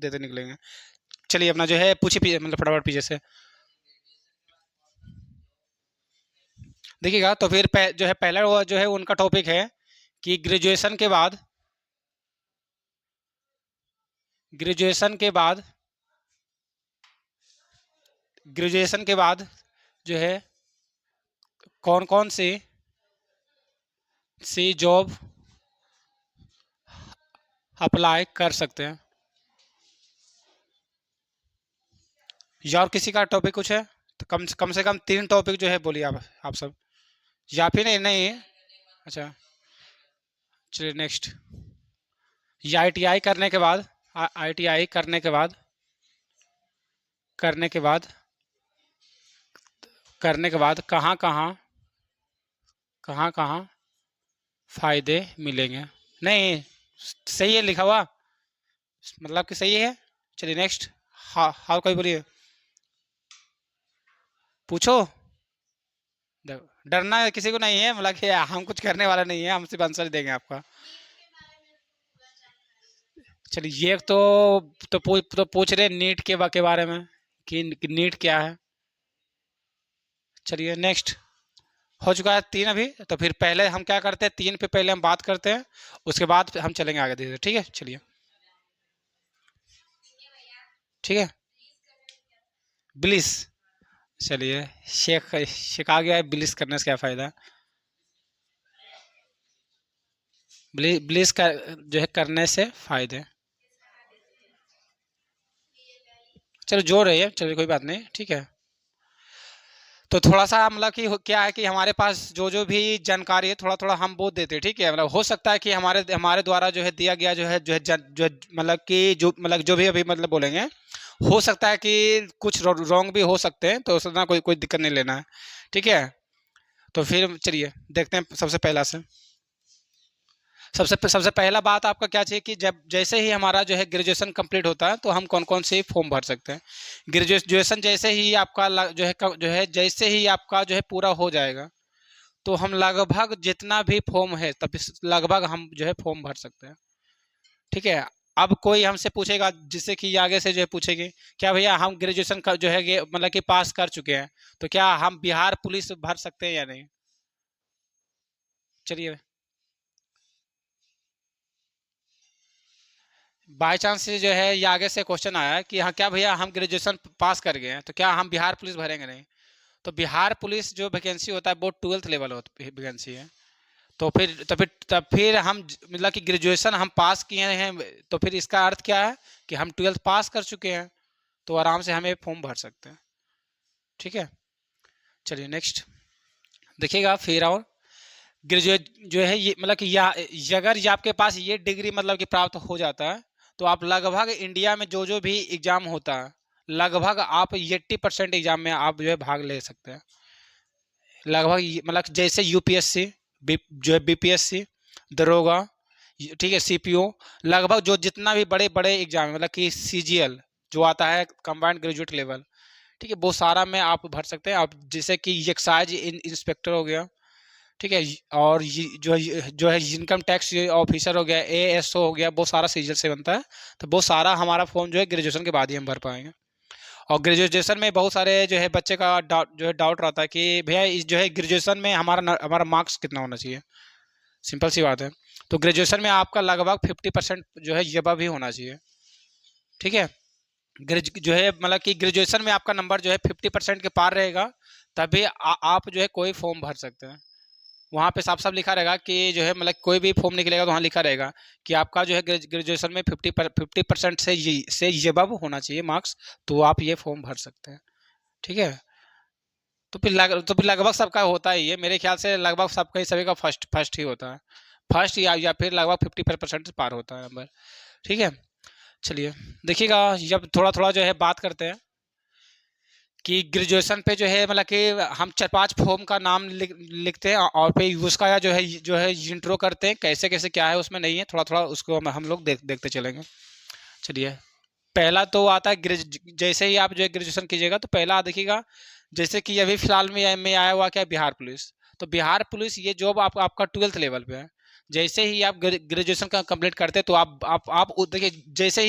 देते निकलेंगे। चलिए अपना जो है पूछिए, मतलब फटाफट पीछे से देखिएगा। तो फिर जो है पहला वो जो है उनका टॉपिक है कि ग्रेजुएशन के बाद जो है कौन कौन सी जॉब अप्लाई कर सकते हैं। या और किसी का टॉपिक कुछ है तो कम से कम 3 टॉपिक जो है बोलिए आप सब, या फिर नहीं नहीं। अच्छा चलिए नेक्स्ट। या आईटीआई करने के बाद कहाँ कहाँ फायदे मिलेंगे। नहीं सही है लिखा हुआ, मतलब कि सही है। चलिए नेक्स्ट। हाँ कोई बोलिए, पूछो। डरना किसी को नहीं है, मतलब कि हम कुछ करने वाला नहीं है, हम सिर्फ आंसर देंगे आपका। चलिए ये तो पूछ रहे नीट के बारे में कि नीट क्या है। चलिए नेक्स्ट। हो चुका है 3 अभी। तो फिर पहले हम क्या करते हैं, 3 पे पहले हम बात करते हैं, उसके बाद हम चलेंगे आगे धीरे धीरे, ठीक है। चलिए ठीक है। ब्लिस। चलिए शेख आ गया है, ब्लिस करने से क्या फ़ायदा है। ब्लिस का जो है करने से फ़ायदे। चलो जोड़ रही है, चलिए कोई बात नहीं, ठीक है। तो थोड़ा सा मतलब कि क्या है कि हमारे पास जो जो भी जानकारी है थोड़ा थोड़ा हम बोल देते हैं, ठीक है। मतलब हो सकता है कि हमारे हमारे द्वारा जो है दिया गया मतलब कि मतलब जो भी अभी मतलब बोलेंगे, हो सकता है कि कुछ रॉन्ग भी हो सकते हैं, तो उसमें कोई कोई दिक्कत नहीं लेना है, ठीक है। तो फिर चलिए देखते हैं सबसे पहला से। सबसे पहला बात आपका क्या चाहिए कि जब जैसे ही हमारा जो है ग्रेजुएशन कंप्लीट होता है तो हम कौन कौन से फॉर्म भर सकते हैं। ग्रेजुएशन जैसे ही आपका जो है जैसे ही आपका जो है पूरा हो जाएगा, तो हम लगभग जितना भी फॉर्म है तब लगभग हम जो है फॉर्म भर सकते हैं, ठीक है। अब कोई हमसे पूछेगा, जिससे कि आगे से जो है पूछेगी क्या भैया हम ग्रेजुएशन का जो है मतलब कि पास कर चुके हैं, तो क्या हम बिहार पुलिस भर सकते हैं या नहीं। चलिए बाई चांस से जो है ये आगे से क्वेश्चन आया है कि हाँ क्या भैया हम ग्रेजुएशन पास कर गए हैं तो क्या हम बिहार पुलिस भरेंगे नहीं। तो बिहार पुलिस जो वैकेंसी होता है वो 12th लेवल वैकेंसी है। तो फिर हम मतलब कि ग्रेजुएशन हम पास किए हैं, तो फिर इसका अर्थ क्या है कि हम 12th पास कर चुके हैं, तो आराम से हम ये फॉर्म भर सकते हैं, ठीक है। चलिए नेक्स्ट देखिएगा। फिर और ग्रेजुएट जो है ये मतलब कि अगर ये आपके पास ये डिग्री मतलब कि प्राप्त हो जाता है, तो आप लगभग इंडिया में जो जो भी एग्जाम होता है लगभग आप 80% एग्जाम में आप जो है भाग ले सकते हैं। लगभग मतलब जैसे यूपीएससी, जो है बीपीएससी, दरोगा, ठीक है, सीपीओ, लगभग जो जितना भी बड़े बड़े एग्जाम है मतलब कि सीजीएल जो आता है कंबाइंड ग्रेजुएट लेवल, ठीक है, वो सारा में आप भर सकते हैं। आप जैसे कि एक्साइज इंस्पेक्टर हो गया, ठीक है, और जो है इनकम टैक्स ऑफिसर हो गया, एएसओ हो गया, वो सारा सीजल से बनता है। तो वो सारा हमारा फॉर्म जो है ग्रेजुएशन के बाद ही हम भर पाएंगे। और ग्रेजुएशन में बहुत सारे जो है बच्चे का डाउट रहता है कि भैया इस जो है ग्रेजुएशन में हमारा मार्क्स कितना होना चाहिए। सिंपल सी बात है। तो ग्रेजुएशन में आपका लगभग 50% जो है ये भी होना चाहिए, ठीक है। जो है मतलब कि ग्रेजुएशन में आपका नंबर जो है 50% के पार रहेगा, तभी आप जो है कोई फॉर्म भर सकते हैं। वहाँ पे साफ साफ लिखा रहेगा कि जो है मतलब कोई भी फॉर्म निकलेगा तो वहाँ लिखा रहेगा कि आपका जो है ग्रेजुएशन में 50% से ये अब होना चाहिए मार्क्स, तो आप ये फॉर्म भर सकते हैं, ठीक है। तो फिर लगभग सबका होता ही है, मेरे ख्याल से लगभग सबका ही सभी का फर्स्ट फर्स्ट ही होता है, फर्स्ट या फिर लगभग 50% से पार होता है नंबर, ठीक है। चलिए देखिएगा, जब थोड़ा थोड़ा जो है बात करते हैं कि ग्रेजुएशन पे जो है मतलब कि हम 4-5 फॉर्म का नाम लिखते हैं और फिर उसका जो है इंट्रो करते हैं कैसे कैसे क्या है उसमें, नहीं है थोड़ा थोड़ा उसको हम लोग देखते चलेंगे। चलिए पहला तो आता है जैसे ही आप जो है ग्रेजुएशन कीजिएगा तो पहला देखिएगा, जैसे कि अभी फिलहाल में आया हुआ क्या बिहार पुलिस। तो बिहार पुलिस ये जॉब आपका 12th लेवल पे है। जैसे ही आप ग्रेजुएशन का कंप्लीट करते हैं तो आप देखिए, जैसे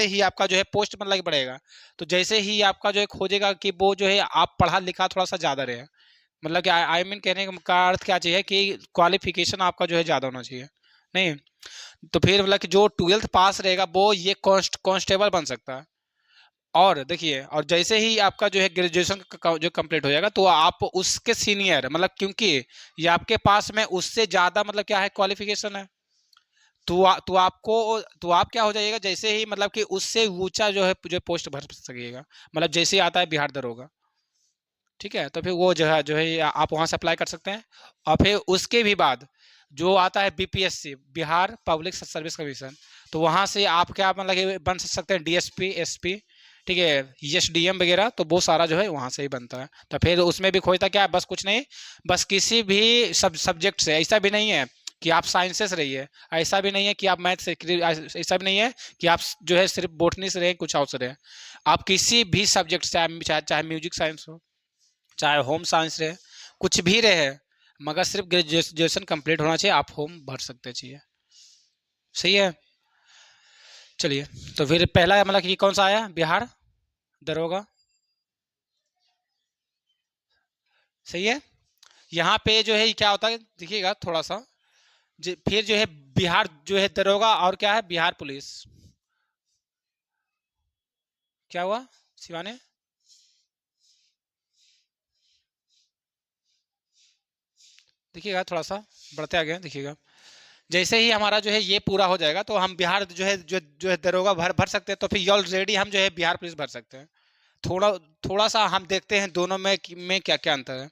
ही आपका जो है पोस्ट मतलब कि बढ़ेगा, तो जैसे ही आपका जो है खोजेगा कि वो जो है आप पढ़ा लिखा थोड़ा सा ज़्यादा रहे, मतलब कि आई मीन कहने का अर्थ क्या चाहिए कि क्वालिफिकेशन आपका जो है ज़्यादा होना चाहिए। नहीं, तो फिर मतलब कि जो 12th पास रहेगा वो ये कांस्टेबल बन सकता है। और देखिए, और जैसे ही आपका जो है ग्रेजुएशन जो कंप्लीट हो जाएगा तो आप उसके सीनियर, मतलब क्योंकि ये आपके पास में उससे ज़्यादा मतलब क्या है क्वालिफिकेशन है, तो आप क्या हो जाइएगा, जैसे ही मतलब कि उससे ऊंचा जो है पोस्ट भर सकिएगा, मतलब जैसे ही आता है बिहार दरोगा। ठीक है, तो फिर वो जो है आप वहाँ से अप्लाई कर सकते हैं। और फिर उसके भी बाद जो आता है BPSC, Bihar public service commission, तो वहाँ से आप क्या मतलब कि बन सकते हैं डीएसपी, एसपी, ठीक है, एसडीएम वगैरह, तो वो सारा जो है वहाँ से ही बनता है। तो फिर उसमें भी खोजता क्या है, बस कुछ नहीं, बस किसी भी सब्जेक्ट से, ऐसा भी नहीं है कि आप साइंसेस रहिए, ऐसा भी नहीं है कि आप मैथ से, ऐसा भी नहीं है कि आप जो है सिर्फ बोटनी से रहे, कुछ और से रहे, आप किसी भी सब्जेक्ट से, चाहे म्यूजिक साइंस हो, चाहे होम साइंस रहे, कुछ भी रहे, मगर सिर्फ ग्रेजुएशन कंप्लीट होना चाहिए, आप होम भर सकते चाहिए। सही है। चलिए, तो फिर पहला मतलब कि कौन सा आया, बिहार दरोगा। सही है। यहाँ पे जो है क्या होता है देखिएगा थोड़ा सा, फिर जो है बिहार जो है दरोगा, और क्या है बिहार पुलिस। क्या हुआ शिवानी? देखिएगा थोड़ा सा बढ़ते आगे, देखिएगा जैसे ही हमारा जो है ये पूरा हो जाएगा तो हम बिहार जो है दरोगा भर भर सकते हैं, तो फिर ऑलरेडी हम जो है बिहार पुलिस भर सकते हैं। थोड़ा थोड़ा सा हम देखते हैं दोनों में क्या क्या अंतर है।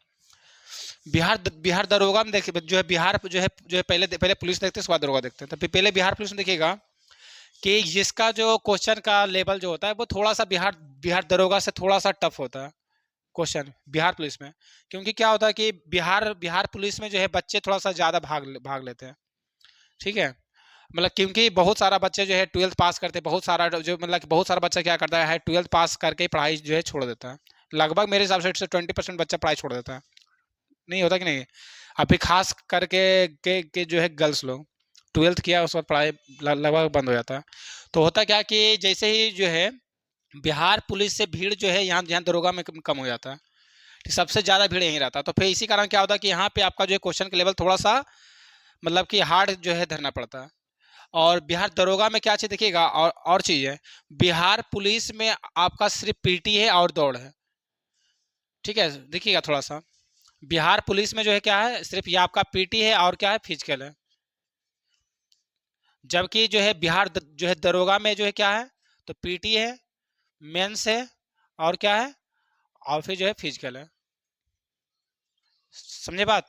बिहार दरोगा में देखिए जो है बिहार जो है पहले पहले पुलिस देखते हैं, उसके बाद दरोगा देखते हैं। तो पहले बिहार पुलिस में देखिएगा कि जिसका जो क्वेश्चन का लेवल जो होता है वो थोड़ा सा बिहार दरोगा से थोड़ा सा टफ होता है क्वेश्चन बिहार पुलिस में। क्योंकि क्या होता है कि बिहार पुलिस में जो है बच्चे थोड़ा सा ज़्यादा भाग लेते हैं। ठीक है, मतलब क्योंकि बहुत सारा बच्चे जो है 12th पास करते हैं, बहुत सारा जो मतलब बहुत सारा बच्चा क्या करता है 12th पास करके पढ़ाई जो है छोड़ देता है। लगभग मेरे हिसाब से 20% बच्चा पढ़ाई छोड़ देता है। नहीं होता कि नहीं? अभी खास करके के जो है गर्ल्स लोग 12th किया उसके बाद पढ़ाई लगभग बंद हो जाता है। तो होता क्या कि जैसे ही जो है बिहार पुलिस से भीड़ जो है यहाँ यहाँ दरोगा में कम हो जाता है, सबसे ज़्यादा भीड़ यहीं रहता है। तो फिर इसी कारण क्या होता है कि यहाँ पे आपका जो है क्वेश्चन का लेवल थोड़ा सा मतलब कि हार्ड जो है धरना पड़ता है। और बिहार दरोगा में क्या चीज़ देखिएगा, और चीज़ है, बिहार पुलिस में आपका सिर्फ पीटी है और दौड़ है। ठीक है, देखिएगा थोड़ा सा, बिहार पुलिस में जो है क्या है, सिर्फ ये आपका पीटी है और क्या है फिजिकल है। जबकि जो है जो है दरोगा में जो है क्या है, तो पीटी है, मेंस है, और क्या है, और फिर जो है फिजिकल है। समझे बात?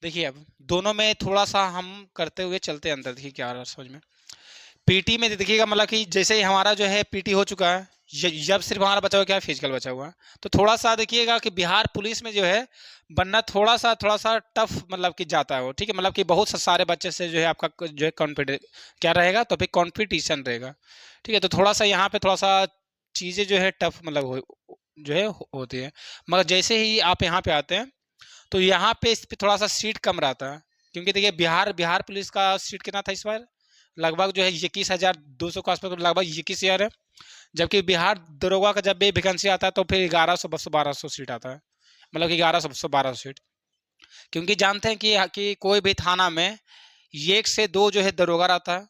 देखिए अब दोनों में थोड़ा सा हम करते हुए चलते हैं अंदर, देखिए क्या आ रहा है समझ में। पीटी में देखिएगा मतलब कि जैसे ही हमारा जो है पीटी हो चुका है, जब सिर्फ हमारा बचा हुआ क्या है, फिजिकल बचा हुआ है। तो थोड़ा सा देखिएगा कि बिहार पुलिस में जो है बनना थोड़ा सा टफ मतलब कि जाता है वो। ठीक है, मतलब कि बहुत सारे बच्चे से जो है आपका जो है कॉन्फिडेंस क्या रहेगा, तो फिर कॉम्पिटिशन रहेगा। ठीक है, तो थोड़ा सा यहाँ पे थोड़ा सा चीज़ें जो है टफ मतलब जो है होती है। मगर जैसे ही आप यहाँ पे आते हैं तो यहाँ पे इस पे थोड़ा सा सीट कम रहता है। क्योंकि देखिए बिहार पुलिस का सीट कितना था इस बार, लगभग जो है 21,200 के आसपास, लगभग 21,000 है। जबकि बिहार दरोगा का जब भी वैकेंसी आता है तो फिर 1100 सीट आता है, मतलब कि 1100 सीट। क्योंकि जानते हैं कि कोई भी थाना में एक से दो जो है दरोगा रहता है,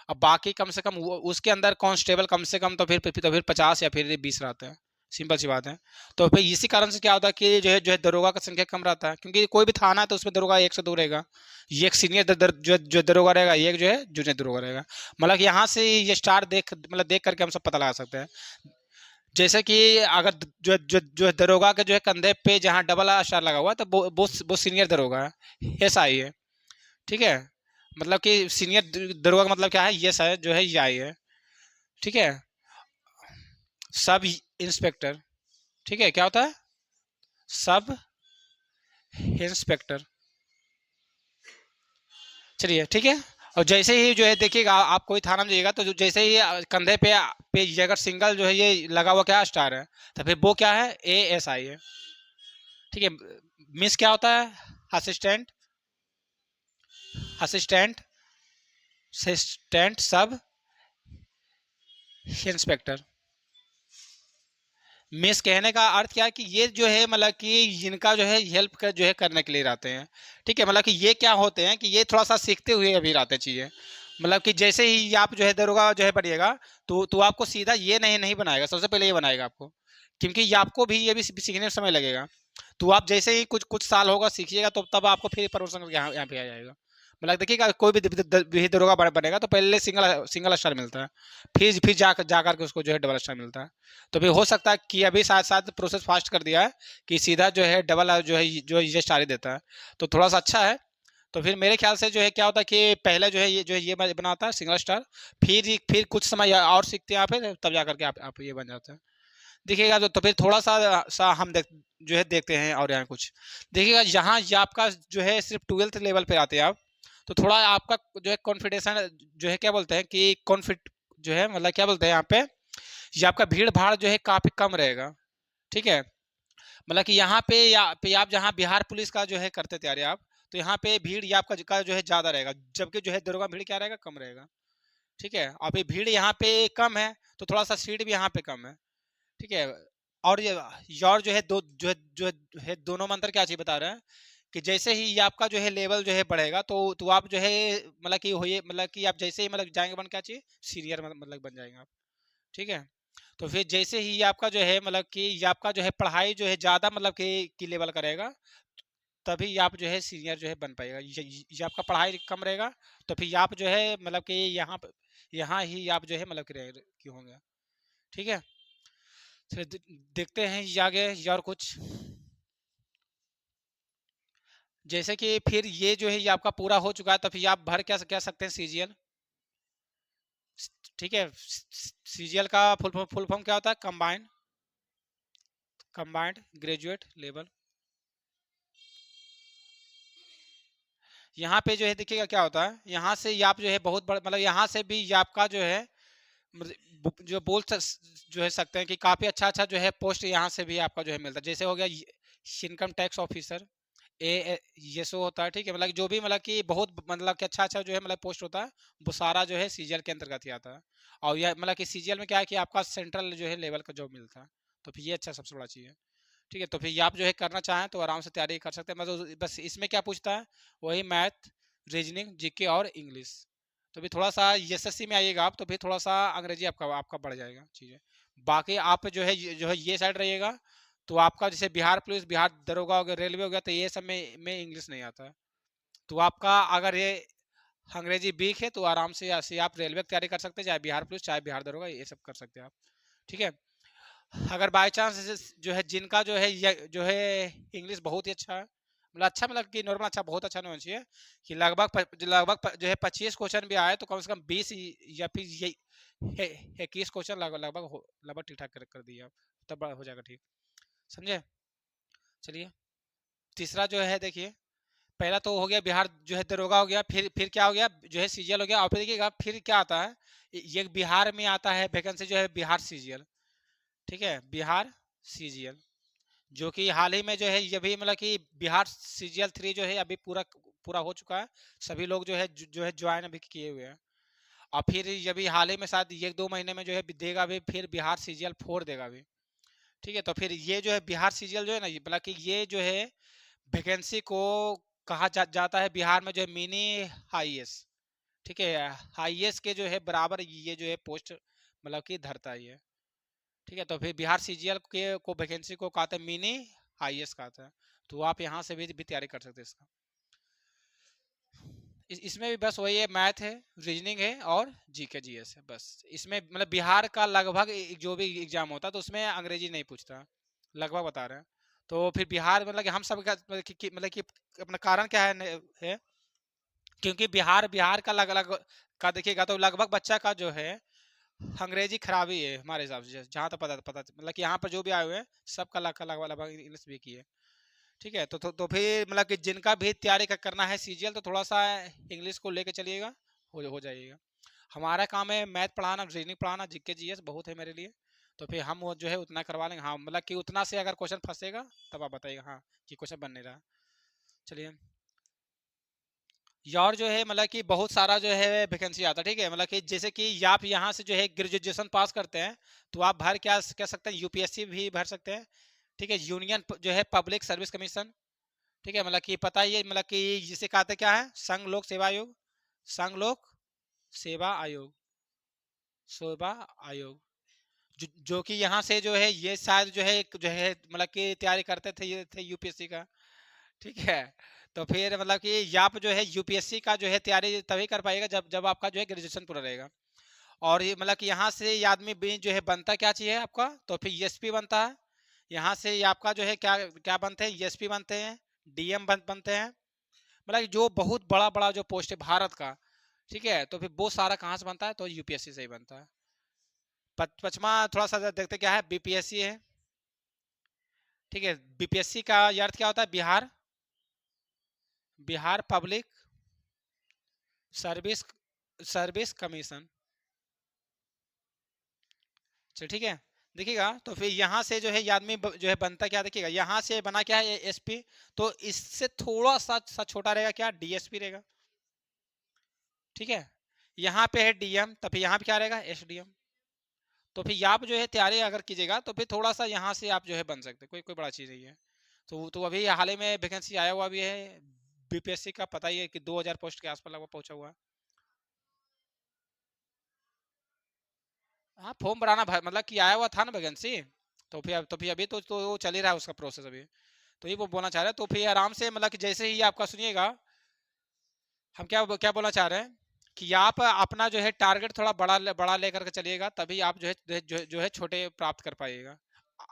अब बाकी कम से कम उसके अंदर कांस्टेबल कम से कम तो फिर 50 या फिर 20 रहते हैं। सिंपल सी बात है। तो फिर इसी कारण से क्या होता है कि जो है दरोगा का संख्या कम रहता है, क्योंकि कोई भी थाना है तो उसमें दरोगा एक से दो रहेगा। ये एक सीनियर जो दरोगा रहेगा, ये एक जो है जूनियर दरोगा रहेगा। मतलब कि यहाँ से ये स्टार देख करके हम सब पता लगा सकते हैं। जैसे कि अगर जो दरोगा के जो है कंधे पे जहाँ डबल स्टार लगा हुआ है तो वो सीनियर दरोगा है, ऐसा ही है। ठीक है, मतलब कि सीनियर दरोगा का मतलब क्या है, ये है जो है ये आई है। ठीक है, सब इंस्पेक्टर। ठीक है, क्या होता है सब इंस्पेक्टर। चलिए ठीक है। और जैसे ही जो है देखिएगा आप कोई थाना में जाइएगा तो जैसे ही कंधे पे ये अगर सिंगल जो है ये लगा हुआ क्या स्टार है, तो फिर वो क्या है, ASI है। ठीक है, मिस क्या होता है, assistant assistant assistant sub inspector. Miss कहने का अर्थ क्या है कि ये जो है मतलब कि इनका जो है हेल्प कर जो है करने के लिए रहते हैं। ठीक है, मतलब कि ये क्या होते हैं कि ये थोड़ा सा सीखते हुए अभी रहते हैं चीज़ें। मतलब कि जैसे ही आप जो है दरोगा जो है बनिएगा, तो आपको सीधा ये नहीं बनाएगा, सबसे पहले ये बनाएगा आपको, क्योंकि ये आपको भी ये भी सीखने में समय लगेगा। तो आप जैसे ही कुछ कुछ साल होगा सीखिएगा, तो तब आपको फिर प्रमोशन यहाँ पे आ जाएगा। मतलब देखिएगा कोई भी दरोगा बनेगा तो पहले सिंगल सिंगल स्टार मिलता है, फिर जा के उसको जो है डबल स्टार मिलता है। तो फिर हो सकता है कि अभी साथ साथ प्रोसेस फास्ट कर दिया है कि सीधा जो है डबल जो ये स्टार ही देता है, तो थोड़ा सा अच्छा है। तो फिर मेरे ख्याल से जो है क्या होता है कि पहले जो है ये बनाता है सिंगल स्टार, फिर कुछ समय और सीखते हैं आप, तब जाकर के आप ये बन जाते हैं। देखिएगा तो फिर थोड़ा सा हम जो है देखते हैं और यहाँ कुछ देखिएगा। यहाँ ये आपका जो है सिर्फ 12th लेवल पे आते हैं आप, तो थोड़ा आपका जो है कॉन्फिडेंस जो है क्या बोलते हैं कि कॉन्फिड जो है मतलब क्या बोलते हैं यहाँ पे, ये आपका भीड़ भाड़ जो है काफी कम रहेगा। ठीक है, मतलब कि यहाँ पे आप जहाँ बिहार पुलिस का जो है करते तैयारी आप, तो यहाँ पे भीड़ ये आपका का जो है ज्यादा रहेगा, जबकि जो है दरोगा भीड़ क्या रहेगा, कम रहेगा। ठीक है, अभी भीड़ यहाँ पे कम है, तो थोड़ा सा सीट भी यहाँ पे कम है। ठीक है, और ये और जो है जो है दोनों में अंतर क्या चीज बता रहे हैं कि जैसे ही ये आपका जो है लेवल जो है बढ़ेगा, तो आप जो है मतलब कि होइए मतलब कि आप जैसे ही मतलब जाएंगे बन क्या चाहिए सीनियर मतलब बन जाएंगे आप। ठीक है, तो फिर जैसे ही ये आपका जो है मतलब कि ये आपका जो है पढ़ाई जो है ज़्यादा मतलब कि लेवल करेगा, तभी आप जो है सीनियर जो है बन पाएगा। ये आपका पढ़ाई कम रहेगा, तो फिर आप जो है मतलब कि यहाँ ही आप जो है मतलब कि होंगे। ठीक है, फिर देखते हैं ये आगे ये और कुछ। जैसे कि फिर ये जो है ये आपका पूरा हो चुका है, तो फिर आप भर क्या कह सकते हैं सीजीएल। ठीक है, सीजीएल का फुल फॉर्म क्या होता है, कंबाइंड ग्रेजुएट लेवल। यहाँ पे जो है देखिएगा क्या होता है, यहाँ से ये आप जो है बहुत बड़ा मतलब यहाँ से भी ये आपका जो है जो जो है सकते हैं कि काफी अच्छा अच्छा जो है पोस्ट यहाँ से भी आपका जो है मिलता है। जैसे हो गया इनकम टैक्स ऑफिसर, ये सो होता है। ठीक है, मतलब जो भी मतलब कि बहुत मतलब कि अच्छा अच्छा जो है मतलब पोस्ट होता है, वो सारा जो है सीजीएल के अंतर्गत ही आता है। और यह मतलब कि सीजीएल में क्या है कि आपका सेंट्रल जो है लेवल का जॉब मिलता है, तो फिर ये अच्छा सबसे बड़ा चीज़ है। ठीक है, तो फिर आप जो है करना चाहें तो आराम से तैयारी कर सकते हैं। मतलब बस इसमें क्या पूछता है, वही मैथ, रीजनिंग, जीके और इंग्लिश। तो फिर थोड़ा सा एसएससी में आइएगा आप, तो फिर थोड़ा सा अंग्रेजी आपका आपका बढ़ जाएगा चीज़ें। बाकी आप जो है ये साइड रहिएगा, तो आपका जैसे बिहार पुलिस, बिहार दरोगा हो गया, रेलवे हो गया, तो ये सब में इंग्लिश नहीं आता है। तो आपका अगर ये अंग्रेजी वीक है, तो आराम से ऐसे आप रेलवे की तैयारी कर सकते हैं, चाहे बिहार पुलिस चाहे बिहार दरोगा, ये सब कर सकते हैं आप। ठीक है, अगर बाय चांस जो है जिनका जो है जो है इंग्लिश बहुत ही अच्छा है, मतलब अच्छा मतलब कि नॉर्मल अच्छा बहुत अच्छा नहीं होना चाहिए, कि लगभग जो है 25 क्वेश्चन भी आए, तो कम से कम 20 या फिर ये 21 क्वेश्चन लगभग ठीक ठाक कर दिए आप, तब हो जाएगा ठीक। समझे, चलिए तीसरा जो है देखिए, पहला तो हो गया बिहार जो है दरोगा हो गया, फिर क्या हो गया जो है सीजीएल हो गया, और फिर देखिएगा फिर क्या आता है, ये बिहार में आता है वैकेंसी जो है बिहार सीजीएल। ठीक है, बिहार सीजीएल, जो कि हाल ही में जो है ये भी मतलब कि बिहार सीजीएल 3 जो है अभी पूरा पूरा हो चुका है। सभी लोग जो है ज्वाइन अभी किए हुए हैं, और फिर ये भी हाल ही में शायद 1-2 महीने में जो है देगा भी, फिर बिहार सीजीएल 4 देगा भी। ठीक है, तो फिर ये जो है बिहार सीजीएल जो है ना, मतलब कि ये जो है वैकेंसी को कहा जाता है बिहार में जो है मिनी आईएएस। ठीक है, आईएएस के जो है बराबर ये जो है पोस्ट मतलब कि धरता है ये। ठीक है, तो फिर बिहार सीजीएल के को वैकेंसी को कहते हैं मिनी आईएएस कहते हैं। तो आप यहाँ से भी तैयारी कर सकते हैं इसका। इसमें भी बस वही है, मैथ है, रीजनिंग है और जीके जीएस है बस। इसमें मतलब बिहार का लगभग जो भी एग्जाम होता है तो उसमें अंग्रेजी नहीं पूछता, लगभग बता रहे हैं। तो फिर बिहार मतलब कि हम सब का मतलब कि अपना कारण क्या है क्योंकि बिहार बिहार का अलग अलग का देखिएगा, तो लगभग बच्चा का जो है अंग्रेजी खराब ही है हमारे हिसाब से, जहाँ तक पता मतलब कि यहाँ पर जो भी आए हुए हैं सबका लगभग लगभग इंग्लिश भी की है। ठीक है, तो फिर मतलब कि जिनका भी तैयारी करना है सीजीएल, तो थोड़ा सा इंग्लिश को लेके चलिएगा, हो जाइएगा। हमारा काम है मैथ पढ़ाना, रीजनिंग पढ़ाना, जीके जीएस बहुत है मेरे लिए। तो फिर हम वो जो है उतना करवा लेंगे। हाँ मतलब कि उतना से अगर क्वेश्चन फंसेगा, तब आप बताइएगा हाँ कि क्वेश्चन बन नहीं रहा। चलिए और जो है मतलब कि बहुत सारा जो है वैकेंसी आता है, ठीक है। मतलब कि जैसे कि आप यहाँ से जो है ग्रेजुएशन पास करते हैं तो आप भर क्या कह सकते हैं, यूपीएससी भी भर सकते हैं, ठीक है। यूनियन जो है पब्लिक सर्विस कमीशन, ठीक है। मतलब कि पता ही है, मतलब कि जिसे कहते क्या है, संघ लोक सेवा आयोग, संघ लोक सेवा आयोग, सेवा आयोग, जो कि यहाँ से जो है ये शायद जो है जो है मतलब कि तैयारी करते थे, ये थे यूपीएससी का, ठीक है। तो फिर मतलब कि आप जो है यूपीएससी का जो है तैयारी तभी कर पाएगा जब जब आपका जो है ग्रेजुएशन पूरा रहेगा। और ये मतलब कि यहाँ से ये आदमी भी जो है बनता क्या चाहिए आपका, तो फिर एसपी बनता है। यहाँ से ये आपका जो है क्या क्या बनते हैं, एसपी बनते हैं, डीएम बनते हैं। मतलब कि जो बहुत बड़ा बड़ा जो पोस्ट है भारत का, ठीक है। तो फिर वो सारा कहाँ से बनता है, तो यूपीएससी से ही बनता है। पचमा थोड़ा सा देखते क्या है, बीपीएससी है, ठीक है। बीपीएससी का अर्थ क्या होता है, Bihar, Bihar public service, service commission, चल ठीक है। देखिएगा तो फिर यहाँ से जो है ये आदमी जो है बनता क्या, देखिएगा यहाँ से बना क्या है, एसपी। तो इससे थोड़ा सा छोटा रहेगा क्या, डीएसपी रहेगा, ठीक है। यहाँ पे है डीएम, तो फिर यहाँ पे क्या रहेगा, एसडीएम। तो फिर आप जो है तैयारी अगर कीजिएगा तो फिर थोड़ा सा यहाँ से आप जो है बन सकते हैं, कोई कोई बड़ा चीज़ नहीं है। तो अभी हाल ही में वैकेंसी आया हुआ भी है बीपीएससी का, पता ही है कि 2000 पोस्ट के आसपास लगभग पहुंचा हुआ है। हाँ फॉर्म भराना मतलब कि आया हुआ था ना वैकेंसी। तो फिर अभी तो चल ही रहा है उसका प्रोसेस अभी। तो ये वो बोलना चाह रहे हैं, तो फिर आराम से मतलब कि जैसे ही आपका सुनिएगा, हम क्या क्या बोलना चाह रहे हैं कि आप अपना जो है टारगेट थोड़ा बड़ा लेकर के चलिएगा, तभी आप जो है छोटे प्राप्त कर पाइएगा।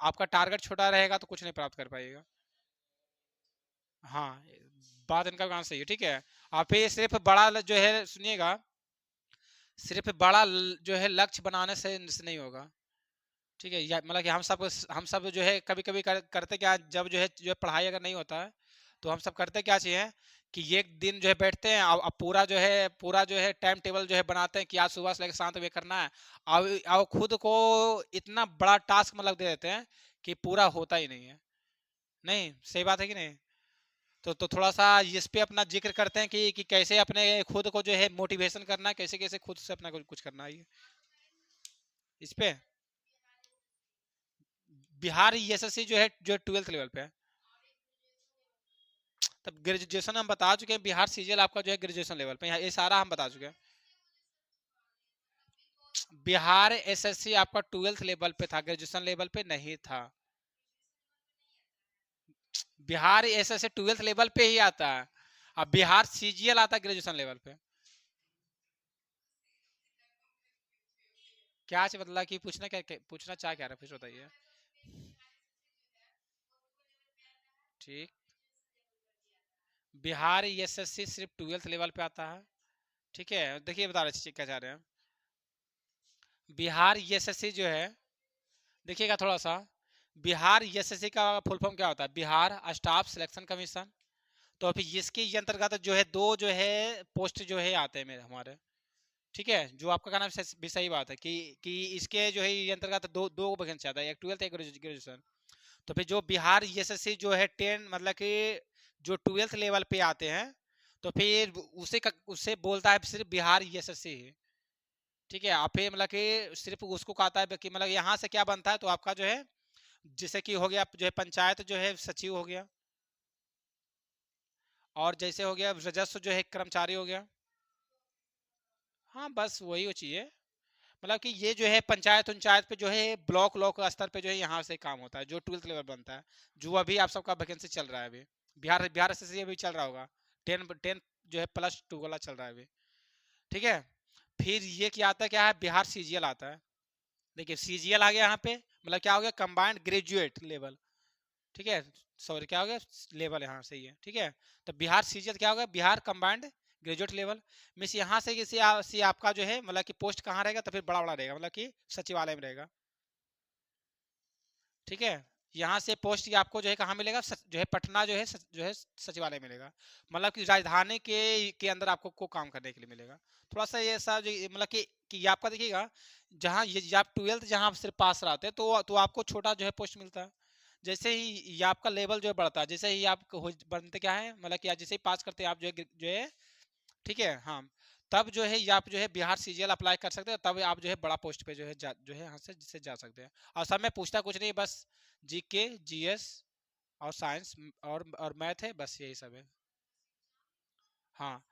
आपका टारगेट छोटा रहेगा तो कुछ नहीं प्राप्त कर पाइएगा। हाँ, बात इनका काम सही है, ठीक है। आप ये सिर्फ बड़ा जो है सुनिएगा, सिर्फ बड़ा जो है लक्ष्य बनाने से नहीं होगा, ठीक है। मतलब कि हम सब जो है कभी कभी करते क्या, जब जो है पढ़ाई अगर नहीं होता है तो हम सब करते क्या चाहिए कि एक दिन जो है बैठते हैं, अब पूरा जो है टाइम टेबल जो है बनाते हैं कि आज सुबह से लेकर शाम तक ये करना है। अब खुद को इतना बड़ा टास्क मतलब दे देते हैं कि पूरा होता ही नहीं है। नहीं, सही बात है कि नहीं। तो थोड़ा सा इस पे अपना जिक्र करते हैं कि कैसे अपने खुद को जो है मोटिवेशन करना है, कैसे कैसे खुद से अपना कुछ करना है, इस पे। बिहार एसएससी जो है 12th लेवल पे है। तब ग्रेजुएशन हम बता चुके हैं, बिहार सीजीएल आपका जो है ग्रेजुएशन लेवल पे, यहाँ ये सारा हम बता चुके हैं। बिहार एसएससी आपका 12th लेवल पे था, ग्रेजुएशन लेवल पे नहीं था। बिहार एसएससी 12th लेवल पे ही आता है, अब बिहार सीजीएल आता है ग्रेजुएशन लेवल पे। क्या से मतलब कि पूछना चाह क्या रहा है, फिर बताइए। ठीक, बिहार एसएससी सिर्फ 12th लेवल पे आता है, ठीक है। देखिए बता रहे क्या चाह रहे हैं, बिहार एसएससी जो है, देखिएगा थोड़ा सा, बिहार एसएससी का फुल फॉर्म क्या होता है, बिहार स्टाफ सिलेक्शन कमीशन। तो अभी इसके ये अंतर्गत जो है दो जो है पोस्ट जो है आते हैं मेरे हमारे, ठीक है। जो आपका कहना भी सही बात है कि इसके जो है ये अंतर्गत दो दो वैकेंसी आता है, एक 12th एक ग्रेजुएशन। तो फिर जो बिहार एसएससी जो है 10 मतलब कि जो 12th लेवल पे आते हैं, तो फिर उससे बोलता है सिर्फ बिहार एसएससी ही, ठीक है। आप फिर मतलब कि सिर्फ उसको कहता है कि मतलब यहाँ से क्या बनता है, तो आपका जो है जैसे कि हो गया जो है पंचायत जो है सचिव हो गया, और जैसे हो गया राजस्व जो है कर्मचारी हो गया। हाँ बस वही वो चाहिए, मतलब कि ये जो है पंचायत उंचायत पे जो है ब्लॉक ब्लॉक स्तर पे जो है यहाँ से काम होता है, जो 12th लेवल बनता है, जो अभी आप सबका वैकेंसी चल रहा है अभी। बिहार बिहार एसएससी अभी चल रहा होगा, 10 जो है +2 वाला चल रहा है अभी, ठीक है। फिर ये क्या आता है, क्या है, बिहार सीजीएल आता है। देखिए सीजीएल आ गया यहाँ पे, मतलब क्या हो गया, कंबाइंड ग्रेजुएट लेवल, ठीक है। सॉरी क्या हो गया, लेवल यहाँ सही है, ठीक है। तो बिहार सीजीएल क्या होगा, Bihar combined graduate level. Means यहाँ से किसी आपका जो है मतलब कि पोस्ट कहाँ रहेगा, तो फिर बड़ा बड़ा रहेगा, मतलब कि सचिवालय में रहेगा, ठीक है। यहाँ से पोस्ट ये आपको जो है कहाँ मिलेगा, जो है पटना जो है सचिवालय मिलेगा, मतलब कि राजधानी के अंदर आपको को काम करने के लिए मिलेगा। थोड़ा सा ये सा मतलब कि आपका देखिएगा, जहाँ ये आप 12th जहाँ सिर्फ पास रहते हैं तो आपको छोटा जो है पोस्ट मिलता है। जैसे ही ये आपका लेवल जो है बढ़ता है, जैसे ही आप बनते क्या है, मतलब कि जैसे ही पास करते हैं आप जो है ठीक है, हाँ। तब जो है ये आप जो है बिहार सीजीएल अप्लाई कर सकते हैं, तब आप जो है बड़ा पोस्ट पे जो है जो है यहाँ से जिससे जा सकते हैं। और सब में पूछता कुछ नहीं, बस जीके, जीएस और साइंस और मैथ है, बस यही सब है। हाँ,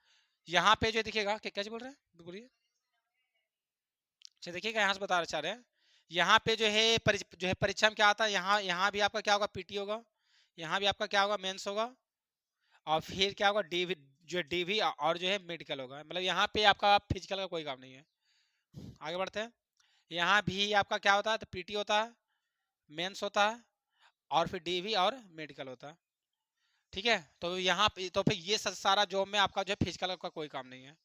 यहाँ पे जो दिखेगा क्या, क्या बोल रहे हैं, बोलिए। अच्छा देखिएगा, यहाँ से बता रहे चाह रहे हैं, यहाँ पे जो है जो है परीक्षा में क्या आता है, यहाँ यहाँ भी आपका क्या होगा, पीटी होगा, यहाँ भी आपका क्या होगा, मेंस होगा, और फिर क्या होगा, डीवी, जो डीवी और जो है मेडिकल होगा। मतलब यहाँ पे आपका फिजिकल का कोई काम नहीं है। आगे बढ़ते हैं। यहाँ भी आपका क्या होता है, तो पीटी होता है, मेंस होता है, और फिर डीवी और मेडिकल होता है। ठीक है, तो यहाँ पे तो फिर ये सारा जॉब में आपका जो है फिजिकल का कोई काम नहीं है।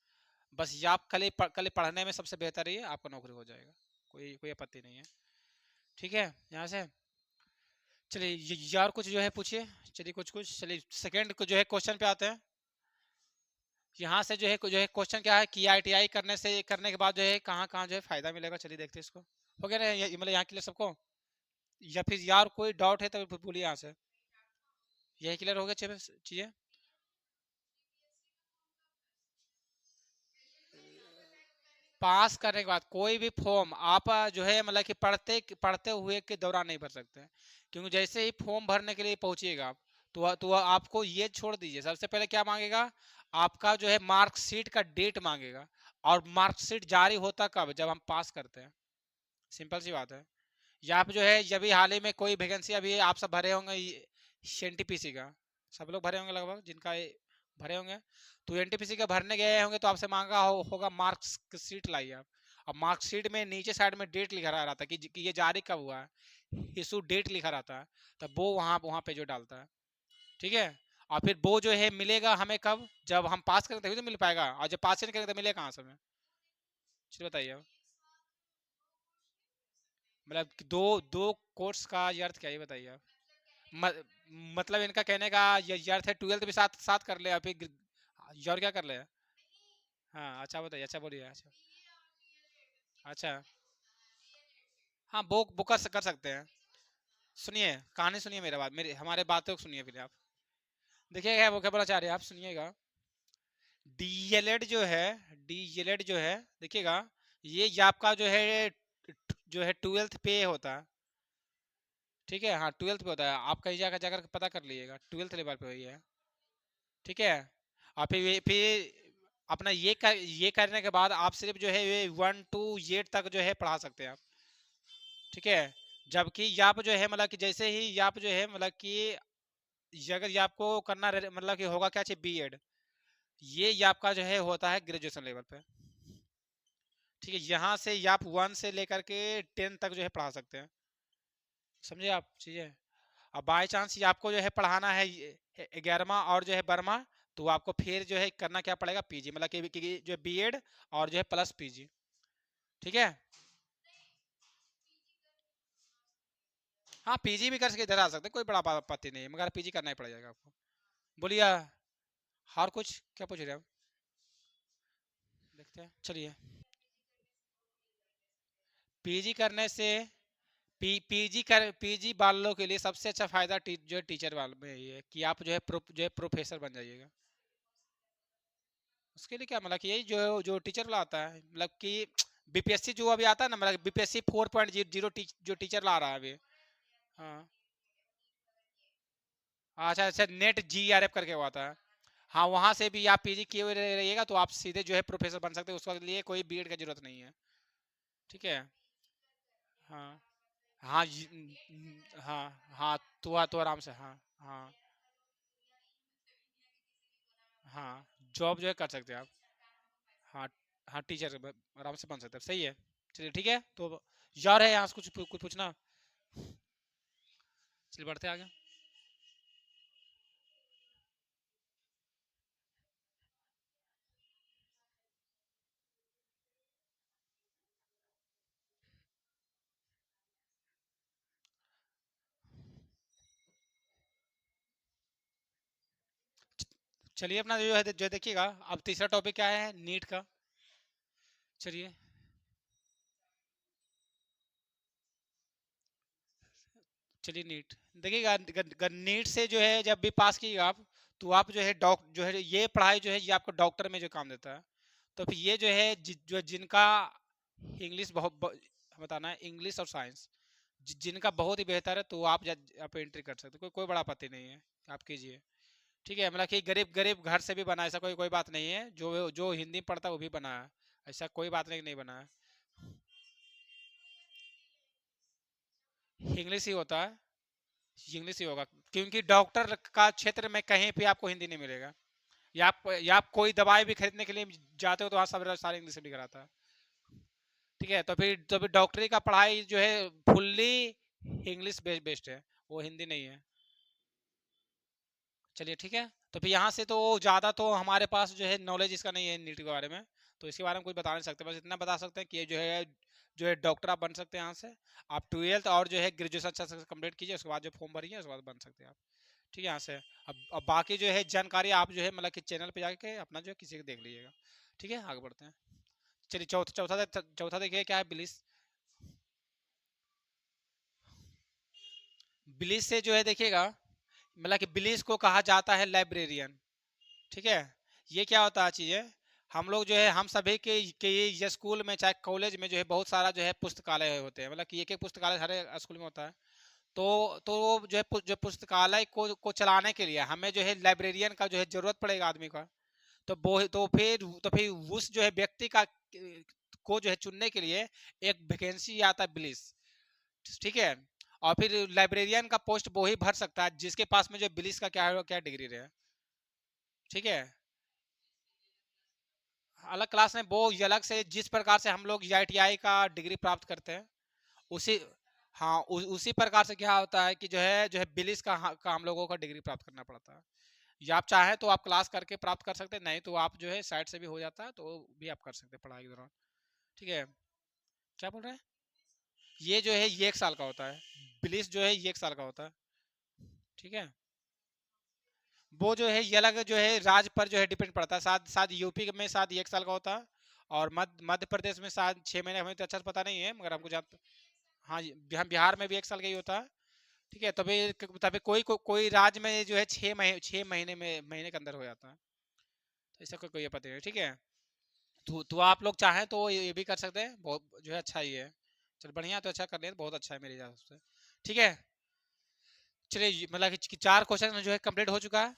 बस ये आप कल पढ़ने में सबसे बेहतर ही है, आपका नौकरी हो जाएगा, कोई कोई आपत्ति नहीं है। ठीक है, यहाँ से चलिए यार कुछ जो है पूछिए। चलिए कुछ कुछ, चलिए सेकंड को जो है क्वेश्चन पे आते हैं। यहाँ से जो है क्वेश्चन क्या है कि आईटीआई करने के बाद जो है कहाँ कहाँ जो है फायदा मिलेगा। चलिए देखते हैं इसको। हो गया ना मतलब यहाँ के लिए सबको, या फिर यार कोई डाउट है तो बोलिए यहाँ से। यही क्लियर हो गया चीजें। पास करने के बाद कोई भी फॉर्म आप जो है मतलब कि पढ़ते हुए के दौरान नहीं भर सकते हैं। क्योंकि जैसे ही फॉर्म भरने के लिए पहुंचिएगा आप, तो आपको ये छोड़ दीजिए, सबसे पहले क्या मांगेगा, आपका जो है मार्कशीट का डेट मांगेगा। और मार्कशीट जारी होता कब, जब हम पास करते हैं। सिंपल सी बात है। या आप जो है जब भी हाल ही में कोई वैकेंसी अभी आप सब भरे होंगे एनटीपीसी का, सब लोग भरे होंगे लगभग, जिनका भरे होंगे, तो एनटीपीसी का भरने गए होंगे तो आपसे मांगा होगा मार्कशीट लाइए आप। अब मार्कशीट में नीचे साइड में डेट लिखा रहा था कि ये जारी कब हुआ है, इशू डेट लिखा रहता है, तब वो वहाँ वहाँ पे जो डालता है। ठीक है, और फिर वो जो है मिलेगा हमें कब, जब हम पास करेंगे तभी तो मिल पाएगा, और जब पास नहीं करेंगे तो मिलेगा कहाँ से हमें। चलिए बताइए अब। मतलब कि दो कोर्स का ये अर्थ क्या है, ये बताइए आप। म, मतलब इनका कहने का ये अर्थ है, ट्वेल्थ भी साथ साथ कर ले, और फिर और क्या कर ले। हाँ अच्छा बताइए, अच्छा बोलिए, अच्छा। अच्छा, हाँ वो कर सकते हैं। सुनिए कहानी, सुनिए मेरा बात, मेरे हमारे बातों को सुनिए फिर आप। देखिए क्या वो क्या बोला चाह रहे हैं आप, सुनिएगा। डीएलएड जो है, डीएलएड जो है देखिएगा, ये आपका जो है ट्वेल्थ पे होता है। ठीक है, हाँ ट्वेल्थ पे होता है, आप कहीं जाकर जाकर पता कर लीजिएगा, ट्वेल्थ लेवल पे हुई है। ठीक है, और फिर अपना ये करने के बाद आप सिर्फ जो है ये 1 to 8 तक जो है पढ़ा सकते हैं आप। ठीक है, जबकि ये आप जो है मतलब कि जैसे ही ये आप जो है मतलब कि अगर ये आपको मतलब कि होगा क्या चाहिए, बीएड, ये आपका जो है होता है ग्रेजुएशन लेवल पे। ठीक है, यहाँ से ये आप 1 से लेकर के 10 तक जो है पढ़ा सकते हैं। समझे आप चीजें। अब बाई चांस ये आपको जो है पढ़ाना है 11वां और जो है 12वां, तो आपको फिर जो है करना क्या पड़ेगा, पीजी, मतलब कि जो बीएड और जो है प्लस पीजी। ठीक है, हाँ पीजी भी कर सके, इधर आ सकते हैं, कोई बड़ा आपत्ति नहीं है, मगर पीजी करना ही पड़ेगा आपको। बोलिए, और कुछ क्या पूछ रहे हैं आप, देखते हैं चलिए। पीजी करने से पीजी वालों के लिए सबसे अच्छा फायदा जो है टीचर वालों में ये है कि आप जो है प्रोफेसर बन जाइएगा। उसके लिए क्या मतलब कि यही जो टीचर वाला आता है, मतलब कि बीपीएससी जो अभी आता है ना, मतलब बीपीएससी 4.0 जो टीचर ला रहा है अभी। हाँ, अच्छा अच्छा, नेट जीआरएफ करके हुआ था। हाँ, वहां से भी आप पीजी किए हुए रहिएगा तो आप सीधे जो है प्रोफेसर बन सकते हैं, उसके लिए कोई बीएड की जरूरत नहीं है। ठीक है, हाँ हाँ हाँ हाँ, तो आराम से, हाँ हाँ हाँ, जॉब जो है कर सकते हैं आप। हाँ हाँ, टीचर आराम से बन सकते हैं, सही है। चलिए ठीक है, तो यार है यहाँ से कुछ पूछना। चलिए बढ़ते आगे। चलिए अपना जो देखिएगा, अब तीसरा टॉपिक क्या है, नीट का। चलिए, चलिए नीट देखिएगा, नीट से जो है जब भी पास कीजिएगा आप, तो आप जो है जो है ये पढ़ाई जो है ये आपको डॉक्टर में जो काम देता है। तो फिर ये जो है जो जिनका इंग्लिश बताना है, इंग्लिश और साइंस जिनका बहुत ही बेहतर है, तो आप एंट्री कर सकते हो, कोई बड़ा आपत्ति नहीं है, आप कीजिए। ठीक है, मतलब कि गरीब गरीब घर से भी बना, ऐसा कोई कोई बात नहीं है, जो जो हिंदी में पढ़ता है वो भी बना है, ऐसा कोई बात नहीं बना है। इंग्लिश ही होता है, इंग्लिश ही होगा, क्योंकि डॉक्टर का क्षेत्र में कहीं भी आपको हिंदी नहीं मिलेगा। या आप कोई दवाई भी खरीदने के लिए जाते हो तो वहाँ सब सारे इंग्लिश में कराता है। ठीक है, तो फिर डॉक्टरी का पढ़ाई जो है फुल्ली इंग्लिश बेस्ड है, वो हिंदी नहीं है। चलिए ठीक है, तो फिर यहाँ से तो ज़्यादा तो हमारे पास जो है नॉलेज इसका नहीं है नीट के बारे में, तो इसके बारे में कुछ बता नहीं सकते, बस इतना बता सकते हैं कि ये जो है डॉक्टर आप बन सकते हैं यहाँ से। आप ट्वेल्थ और जो है ग्रेजुएशन अच्छा से कंप्लीट कीजिए, उसके बाद जो फॉर्म भरिए उसके बाद बन सकते हैं आप। ठीक है, यहाँ से अब बाकी जो है जानकारी आप जो है मतलब कि चैनल पे जाके अपना जो है किसी को देख लीजिएगा। ठीक है, आगे बढ़ते हैं। चलिए चौथा देखिए क्या है, बिलिस। बिलिस से जो है देखिएगा, मतलब कि बिलिस को कहा जाता है लाइब्रेरियन। ठीक है, ये क्या होता है चीज़ है, हम लोग जो है हम सभी के ये स्कूल में चाहे कॉलेज में जो है बहुत सारा जो है पुस्तकालय होते हैं, मतलब कि एक एक पुस्तकालय हर एक स्कूल में होता है। तो जो है जो पुस्तकालय को चलाने के लिए हमें जो है लाइब्रेरियन का जो है जरूरत पड़ेगा आदमी का। तो फिर उस जो है व्यक्ति का को जो है चुनने के लिए एक वैकेंसी आता है बिलिस। ठीक है, और फिर लाइब्रेरियन का पोस्ट वो ही भर सकता है जिसके पास में जो बिलिस का क्या क्या डिग्री रहे। ठीक है, अलग क्लास में वो ये अलग से जिस प्रकार से हम लोग IITI का डिग्री प्राप्त करते हैं उसी, हाँ उसी प्रकार से क्या होता है कि जो है बिलिस का हम लोगों का डिग्री प्राप्त करना पड़ता है। या आप चाहें तो आप क्लास करके प्राप्त कर सकते हैं, नहीं तो आप जो है साइड से भी हो जाता है, तो भी आप कर सकते हैं पढ़ाई के दौरान। ठीक है, क्या बोल रहे हैं, ये जो है ये 1 साल का होता है, बिलिस जो है ये 1 साल का होता है। ठीक है, वो जो है ये अलग जो है राज्य पर जो है डिपेंड पड़ता है, शायद शायद यूपी में शायद 1 साल का होता है, और मध्य प्रदेश में शायद 6 महीने, हमें तो अच्छा से पता नहीं है मगर हमको जान, हाँ हम बिहार में भी 1 साल का ही होता है। ठीक है, तभी तभी कोई राज्य में जो है 6 महीने में महीने के अंदर हो जाता है, तो इसका कोई पता नहीं। ठीक है, तो आप लोग चाहें तो ये भी कर सकते हैं, बहुत जो है अच्छा ही है। चल बढ़िया, तो अच्छा कर रहे हैं, बहुत अच्छा है मेरे हिसाब से। ठीक है, चलिए मतलब कि 4 क्वेश्चन जो है कंप्लीट हो चुका है,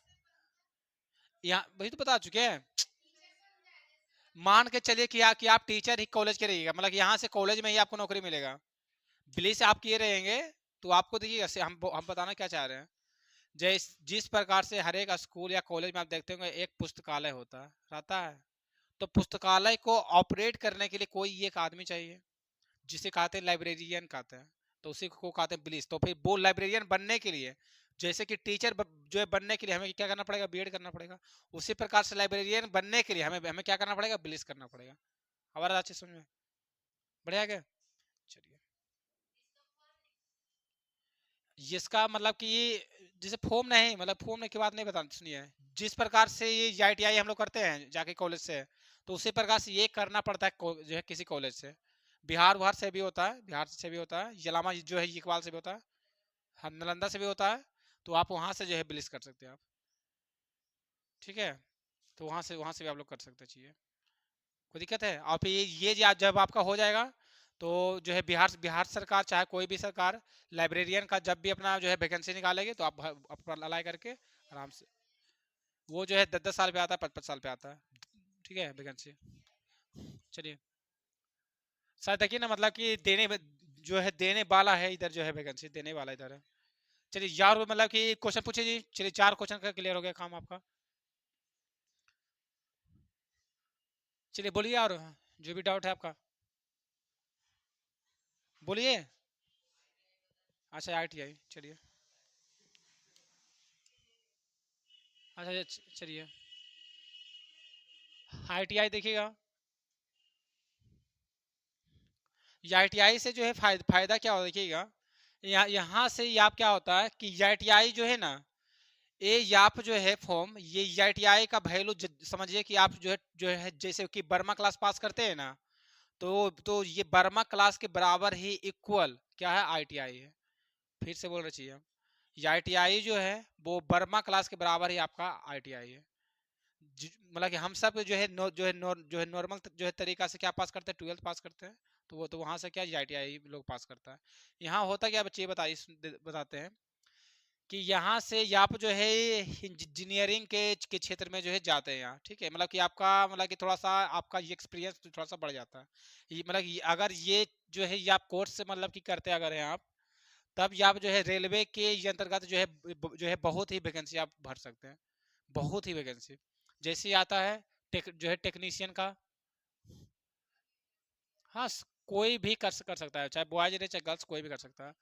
यहाँ वही तो बता चुके हैं। मान के चलिए कि आप टीचर ही कॉलेज के रहिएगा, मतलब कि यहाँ से कॉलेज में ही आपको नौकरी मिलेगा, बिली से आप किए रहेंगे, तो आपको देखिए हम बताना क्या चाह रहे हैं। जिस प्रकार से हर एक स्कूल या कॉलेज में आप देखते होंगे एक पुस्तकालय होता है रहता है, तो पुस्तकालय को ऑपरेट करने के लिए कोई एक आदमी चाहिए, जिसे कहते हैं लाइब्रेरियन कहते हैं, तो उसी को कहते हैं बिलिस। तो फिर वो लाइब्रेरियन बनने के लिए, जैसे कि टीचर जो है बनने के लिए हमें क्या करना पड़ेगा, बीएड करना पड़ेगा, उसी प्रकार से लाइब्रेरियन बनने के लिए हमें हमें क्या करना पड़ेगा, बिलिस करना पड़ेगा। हमारा अच्छी समझ में बढ़िया क्या। चलिए, इसका मतलब कि जैसे फॉर्म नहीं, मतलब फॉर्म की बात नहीं बता, सुनिए, जिस प्रकार से ये IITI हम लोग करते हैं जाके कॉलेज से, तो उसी प्रकार से ये करना पड़ता है जो है किसी कॉलेज से। बिहार से भी होता है, बिहार से भी होता है, इलामा जो है इकबाल से भी होता है, हाँ नालंदा से भी होता है, तो आप वहाँ से जो है बिलिस कर सकते हैं आप। ठीक है, तो वहाँ से भी आप लोग कर सकते चाहिए, कोई दिक्कत है। और फिर जब आपका हो जाएगा, तो जो है बिहार सरकार चाहे कोई भी सरकार लाइब्रेरियन का जब भी अपना जो है वैकेंसी निकालेगी, तो आप अपना अप्लाई करके आराम से, वो जो है 10-10 साल पे आता है, 5-5 साल पे आता है। ठीक है, वैकेंसी। चलिए, सर देखिए ना, मतलब कि जो है देने वाला है इधर, जो है वैकेंसी देने वाला इधर है। चलिए यार, मतलब कि क्वेश्चन पूछिए जी, चलिए 4 क्वेश्चन का क्लियर हो गया काम आपका। चलिए बोलिए, और जो भी डाउट है आपका बोलिए। अच्छा IITI, चलिए। अच्छा चलिए, IITI देखिएगा, IITI से जो है फायदा क्या होता है देखिएगा, यहाँ से ये आप क्या होता है कि IITI जो है ना, ये आप जो है फॉर्म, ये IITI का वैल्यू समझिए कि आप जो है जैसे कि बर्मा क्लास पास करते हैं ना, तो ये बर्मा क्लास के बराबर ही इक्वल क्या है, IITI है। फिर से बोल रहे चाहिए, ये ITI जो है वो बर्मा क्लास के बराबर ही आपका ITI है। मतलब कि हम सब जो है जो है नॉर्मल जो है तरीका से क्या पास करते हैं, 12th पास करते हैं। तो वो तो वहां से क्या ITI लोग पास करता है। यहाँ होता क्या बच्चे बताते हैं कि यहाँ से आप जो है इंजीनियरिंग के क्षेत्र में जो है जाते हैं यहाँ, ठीक है। मतलब कि आपका मतलब कि थोड़ा सा आपका ये एक्सपीरियंस थोड़ा सा बढ़ जाता है। मतलब अगर ये जो है ये आप कोर्स से मतलब कि करते अगर हैं आप, तब ये आप जो है रेलवे के ये अंतर्गत जो है बहुत ही वैकेंसी आप भर सकते हैं, बहुत ही वैकेंसी। जैसे ही आता है जो है टेक्नीशियन का। हाँ कोई भी कर सकता है, चाहे बॉयज रहे चाहे गर्ल्स, कोई भी कर सकता है।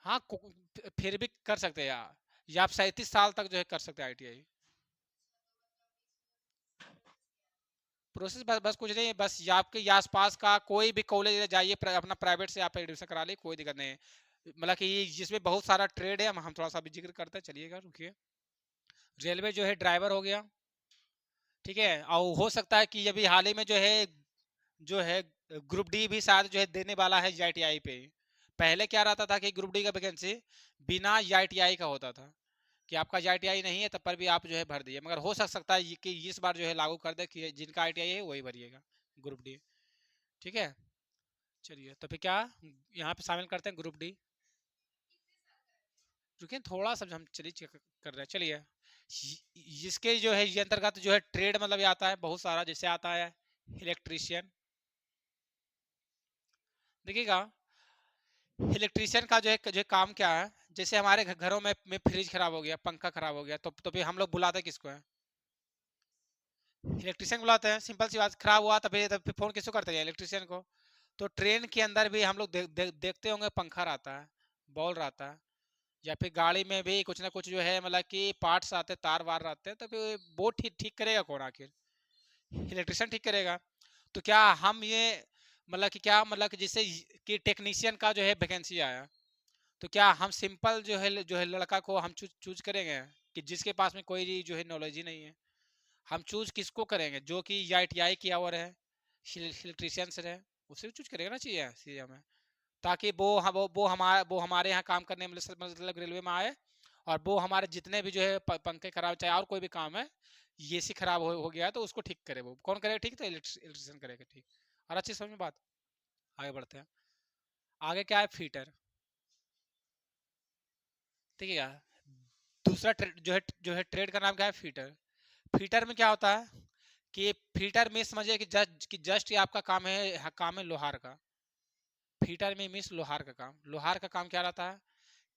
हाँ फिर भी कर सकते हैं यार, या आप 37 साल तक जो है कर सकते हैं ITI। प्रोसेस बस कुछ नहीं है, बस ये आपके ये आसपास का कोई भी कॉलेज जाइए, अपना प्राइवेट से आप एडमिशन करा लिए, कोई दिक्कत नहीं है। मतलब कि जिसमें बहुत सारा ट्रेड है, हम थोड़ा सा भी जिक्र करते हैं, चलिएगा रुकिए। रेलवे जो है ड्राइवर हो गया, ठीक है। और हो सकता है कि अभी हाल ही में जो है ग्रुप डी भी शायद जो है देने वाला है ITI पे। पहले क्या रहता था कि ग्रुप डी का वैकेंसी बिना ITI का होता था, कि आपका ITI नहीं है तब पर भी आप जो है भर दिए। मगर हो सकता है कि इस बार जो है लागू कर दे कि जिनका ITI है वही भरिएगा ग्रुप डी, ठीक है। चलिए तो फिर क्या यहाँ पे शामिल करते हैं ग्रुप डी। रुकिए थोड़ा सा हम चलिए चेक कर रहे हैं, चलिए। जिसके जो है ये अंतर्गत जो है ट्रेड मतलब ये आता है बहुत सारा, जैसे आता है इलेक्ट्रीशियन। देखिएगा इलेक्ट्रीशियन का जो है काम क्या है, जैसे हमारे घरों में फ्रिज खराब हो गया, पंखा खराब हो गया, तो फिर हम लोग बुलाते किसको है, इलेक्ट्रीशियन बुलाते हैं। सिंपल सी बात, खराब हुआ तब फिर फोन किसको करते हैं, इलेक्ट्रीशियन को। तो ट्रेन के अंदर भी हम लोग देखते होंगे पंखा रहता है, बॉल रहता है, या फिर गाड़ी में भी कुछ ना कुछ जो है मतलब कि पार्ट्स आते हैं, तार वार रहते हैं। तो फिर वो ठीक ठीक करेगा कौन, आखिर इलेक्ट्रिशियन ठीक करेगा। तो क्या हम ये मतलब कि क्या मतलब कि जिससे कि टेक्नीशियन का जो है वैकेंसी आया, तो क्या हम सिंपल जो है लड़का को हम चूज करेंगे कि जिसके पास में कोई जो है नॉलेज ही नहीं है। हम चूज किसको करेंगे, जो कि ITI की आवर है, इलेक्ट्रीशियन से रहे, उसे चूज करेगा ना, चाहिए सीधे हमें। ताकि वो हमारे यहाँ काम करने मतलब रेलवे में आए, और वो हमारे जितने भी जो है पंखे खराब चाहे और कोई भी काम है, AC खराब हो गया है तो उसको ठीक करे। वो कौन करेगा ठीक, तो इलेक्ट्रिशियन करेगा ठीक। और अच्छी समझ में बात। आगे बढ़ते हैं। आगे क्या है, फीटर, ठीक है। दूसरा जो है ट्रेड का नाम क्या है, फीटर। फीटर में क्या होता है कि फीटर में समझिए कि जस्ट ये आपका काम है लोहार का। फीटर में मिस लोहार का काम, लोहार का काम क्या रहता है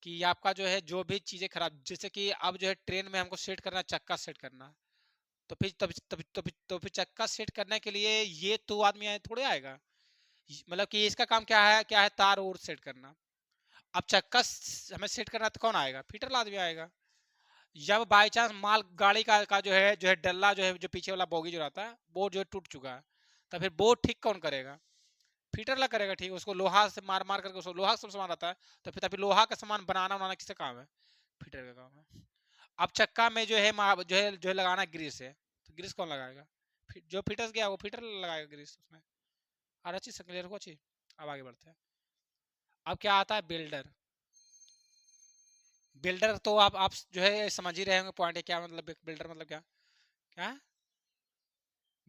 कि आपका जो है जो भी चीजें खराब, जैसे कि अब जो है ट्रेन में हमको सेट करना, चक्का सेट करना, तो फिर चक्का सेट करने के लिए ये तो आदमी थोड़े आएगा। मतलब कि इसका काम क्या है तार और सेट करना। अब चक्का हमें सेट करना तो कौन आएगा, फीटर आदमी आएगा। जब बाई चांस माल गाड़ी का जो है डल्ला जो है, जो पीछे वाला बोगी जो रहता है वो जो टूट चुका है, तो फिर वो ठीक कौन करेगा, फीटर ला करेगा ठीक। उसको लोहा से मार मार करके, उसको लोहा का सामान आता है, तो फिर तभी लोहा का सामान बनाना बनाना किसका काम है, फीटर का काम है। अब चक्का में जो है लगाना ग्रीस है, तो ग्रीस कौन लगाएगा, जो फीटर गया वो फीटर लगाएगा ग्रीस उसमें। और अच्छी से क्लियर हो अच्छी। अब आगे बढ़ते हैं। अब क्या आता है, बिल्डर। बिल्डर तो आप जो है समझ ही रहे होंगे पॉइंट है क्या, मतलब बिल्डर मतलब क्या क्या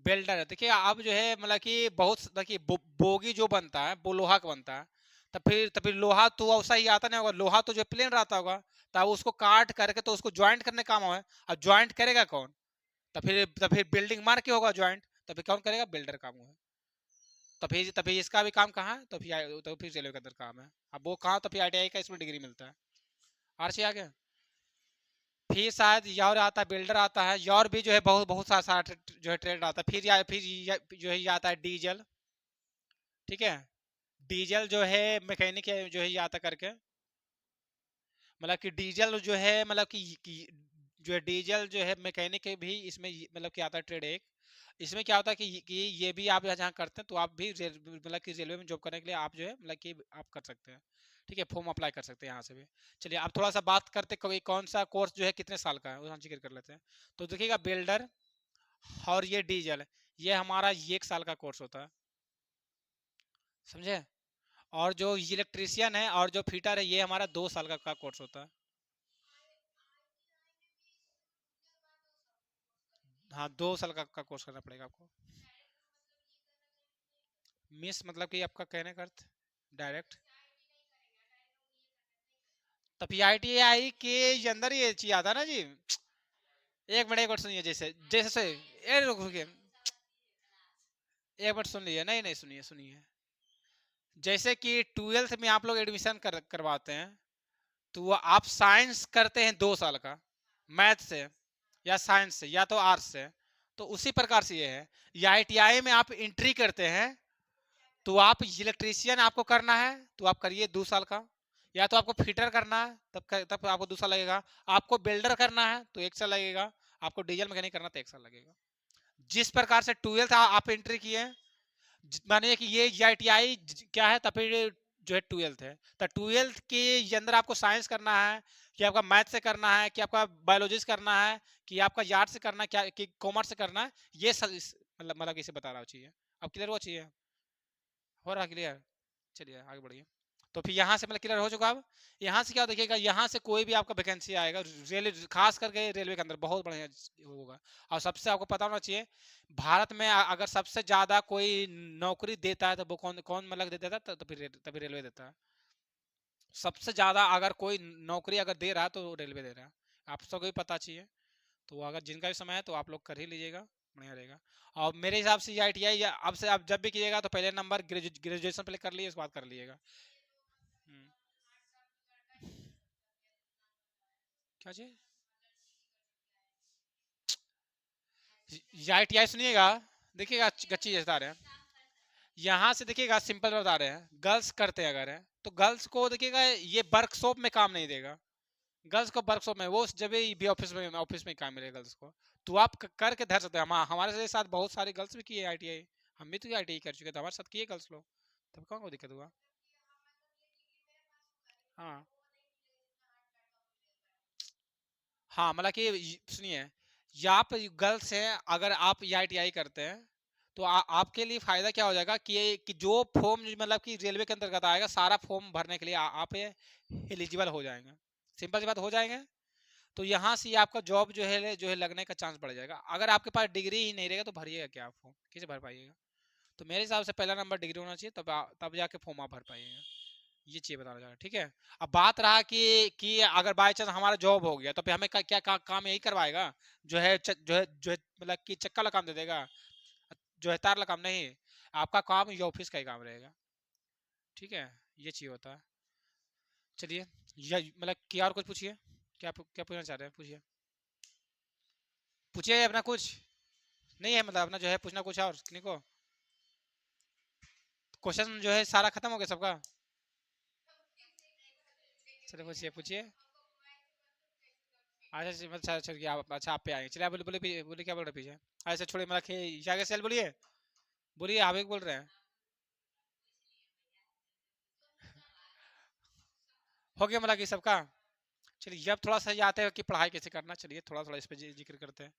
बिल्डर है। देखिए अब जो है मतलब कि बहुत देखिए बोगी जो बनता है वो लोहा का बनता है। तब फिर लोहा तो वैसा ही आता नहीं होगा, लोहा तो जो प्लेन रहता होगा, तब उसको काट करके तो उसको ज्वाइंट करने काम है। अब ज्वाइंट करेगा कौन, तब फिर बिल्डिंग मार के होगा ज्वाइंट, तब फिर कौन करेगा, बिल्डर काम हुआ। तभी इसका भी काम कहाँ है, तो फिर रेलवे के अंदर काम है। अब वो कहाँ, तो फिर ITI का इसमें डिग्री मिलता है। आर सी आगे फिर शायद और आता है, बिल्डर आता है, और भी जो है बहुत बहुत सारा जो है ट्रेड आता है। फिर जो है ये आता है डीजल, ठीक है। डीजल जो है मैकेनिक जो है ये आता करके, मतलब कि डीजल जो है मतलब कि जो है डीजल जो है मैकेनिक भी इसमें मतलब कि आता है ट्रेड एक। इसमें क्या होता है कि ये भी आप जहाँ करते हैं, तो आप भी मतलब कि रेलवे में जॉब करने के लिए आप जो है मतलब कि आप कर सकते हैं, ठीक है। फॉर्म अप्लाई कर सकते हैं यहाँ से भी। चलिए अब थोड़ा सा बात करते कोई कौन सा कोर्स जो है कितने साल का है, वो हम जिक्र कर लेते हैं। तो देखिएगा बिल्डर और ये डीजल, ये हमारा ये 1 साल का कोर्स होता है, समझे। और जो इलेक्ट्रीशियन है और जो फिटर है ये हमारा 2 साल का कोर्स होता है। हाँ, 2 साल का कोर्स करना पड़ेगा आपको। मिस मतलब कि आपका कहने का अर्थ डायरेक्ट। तो पीआईटीआई के अंदर ये चीज आता है ना जी। एक मिनट सुनिए, जैसे जैसे से रुकिए, एक मिनट सुन लीजिए, नहीं नहीं सुनिए सुनिए। जैसे कि ट्वेल्थ में आप लोग एडमिशन करवाते हैं, तो वो आप साइंस करते हैं 2 साल का, मैथ से या साइंस से या तो आर्ट्स से, तो उसी प्रकार से ये है। या आईटीआई में आप एंट्री करते हैं, तो आप इलेक्ट्रीशियन आपको करना है तो आप करिए 2 साल का, या तो आपको फिटर करना है तब आपको 2 साल लगेगा, आपको बिल्डर करना है तो 1 साल लगेगा, आपको डीजल मैकेनिक करना तो 1 साल लगेगा। जिस प्रकार से ट्वेल्थ आप एंट्री किए, मानिए कि ये आईटीआई क्या है, तब फिर जो है ट्वेल्थ है, तो ट्वेल्थ के अंदर आपको साइंस करना है कि आपका मैथ से करना है कि आपका बायोलॉजी से करना है कि आपका आर्ट से करना है क्या कि कॉमर्स से करना है, ये मतलब इसे बता रहा चाहिए। अब क्लियर हुआ चाहिए, हो रहा क्लियर। चलिए आगे बढ़िए। तो फिर यहाँ से मतलब क्लियर हो चुका। अब यहाँ से क्या देखिएगा, यहाँ से कोई भी आपका वैकेंसी आएगा रेलवे, खास करके रेलवे के अंदर बहुत बढ़िया होगा। और सबसे आपको पता होना चाहिए, भारत में अगर सबसे ज्यादा कोई नौकरी देता है तो वो कौन कौन मतलब दे देता है, तो फिर तभी रेलवे देता है। सबसे ज्यादा अगर कोई नौकरी अगर दे रहा है तो रेलवे दे रहा है, आप सबको भी पता चाहिए। तो अगर जिनका भी समय है तो आप लोग कर ही लीजिएगा, बढ़िया रहेगा। और मेरे हिसाब से ये आईटीआई अब से आप जब भी कीजिएगा तो पहले नंबर ग्रेजुएशन पहले कर लीजिए, उसके बाद कर लीजिएगा। हम्म, क्या चीज? आईटीआई सुनिएगा, देखिएगा गच्ची जैसे बता रहे हैं। यहाँ से देखिएगा सिंपल बता रहे हैं, गर्ल्स करते हैं अगर है तो गर्ल्स को देखिएगा ये वर्कशॉप में काम नहीं देगा। गर्ल्स को वर्कशॉप में वो जब भी ऑफिस में काम मिलेगा गर्ल्स को, तो आप करके धर सकते हैं। हमारे साथ बहुत सारे गर्ल्स भी किए आईटीआई, हम भी तो आईटीआई कर चुके थे, हमारे साथ किए गर्ल्स लोग, तब कौन को दिक्कत हुआ। हाँ हाँ, मतलब कि सुनिए, या आप गर्ल्स हैं अगर आप आईटीआई करते हैं, तो आपके लिए फायदा क्या हो जाएगा कि जो फॉर्म मतलब कि रेलवे के अंतर्गत आएगा सारा फॉर्म भरने के लिए आप एलिजिबल हो जाएंगे। सिंपल सी बात हो जाएंगे। तो यहाँ से आपका जॉब जो है लगने का चांस बढ़ जाएगा। अगर आपके पास डिग्री ही नहीं रहेगा तो भरिएगा क्या आप फॉर्म, कैसे भर पाइएगा। तो मेरे हिसाब से पहला नंबर डिग्री होना चाहिए, तब जाके फॉर्म आप भर पाइएगा। ये चीज बताना चाह रहा, ठीक है। अब बात रहा कि अगर बाय चांस हमारा जॉब हो गया तो फिर हमें क्या काम यही करवाएगा, जो है मतलब कि चक्का वाला काम दे देगा, जो है तार वाला काम नहीं। आपका काम ये ऑफिस का ही काम रहेगा, ठीक है। ये चीज होता है। चलिए, या मतलब कि और कुछ पूछिए, क्या पूछना चाह रहे हैं, पूछिए। पूछिए अपना कुछ, नहीं है मतलब अपना जो है पूछना कुछ और किन्हीं को। क्वेश्चन जो है सारा खत्म हो गया सबका। चलिए पूछिए पूछिए। अच्छा अच्छा अच्छा अच्छा आप पे आएंगे, चलिए आप बोले बोले बोले क्या बोल रहे पीछे। अच्छा छोड़िए मतलब कि आगे सेल बोलिए, बोलिए आप एक बोल रहे हैं। हो गया मतलब कि सबका। चलिए अब थोड़ा सा ये आते हैं कि पढ़ाई कैसे करना, चलिए थोड़ा थोड़ा इस पे जिक्र करते हैं।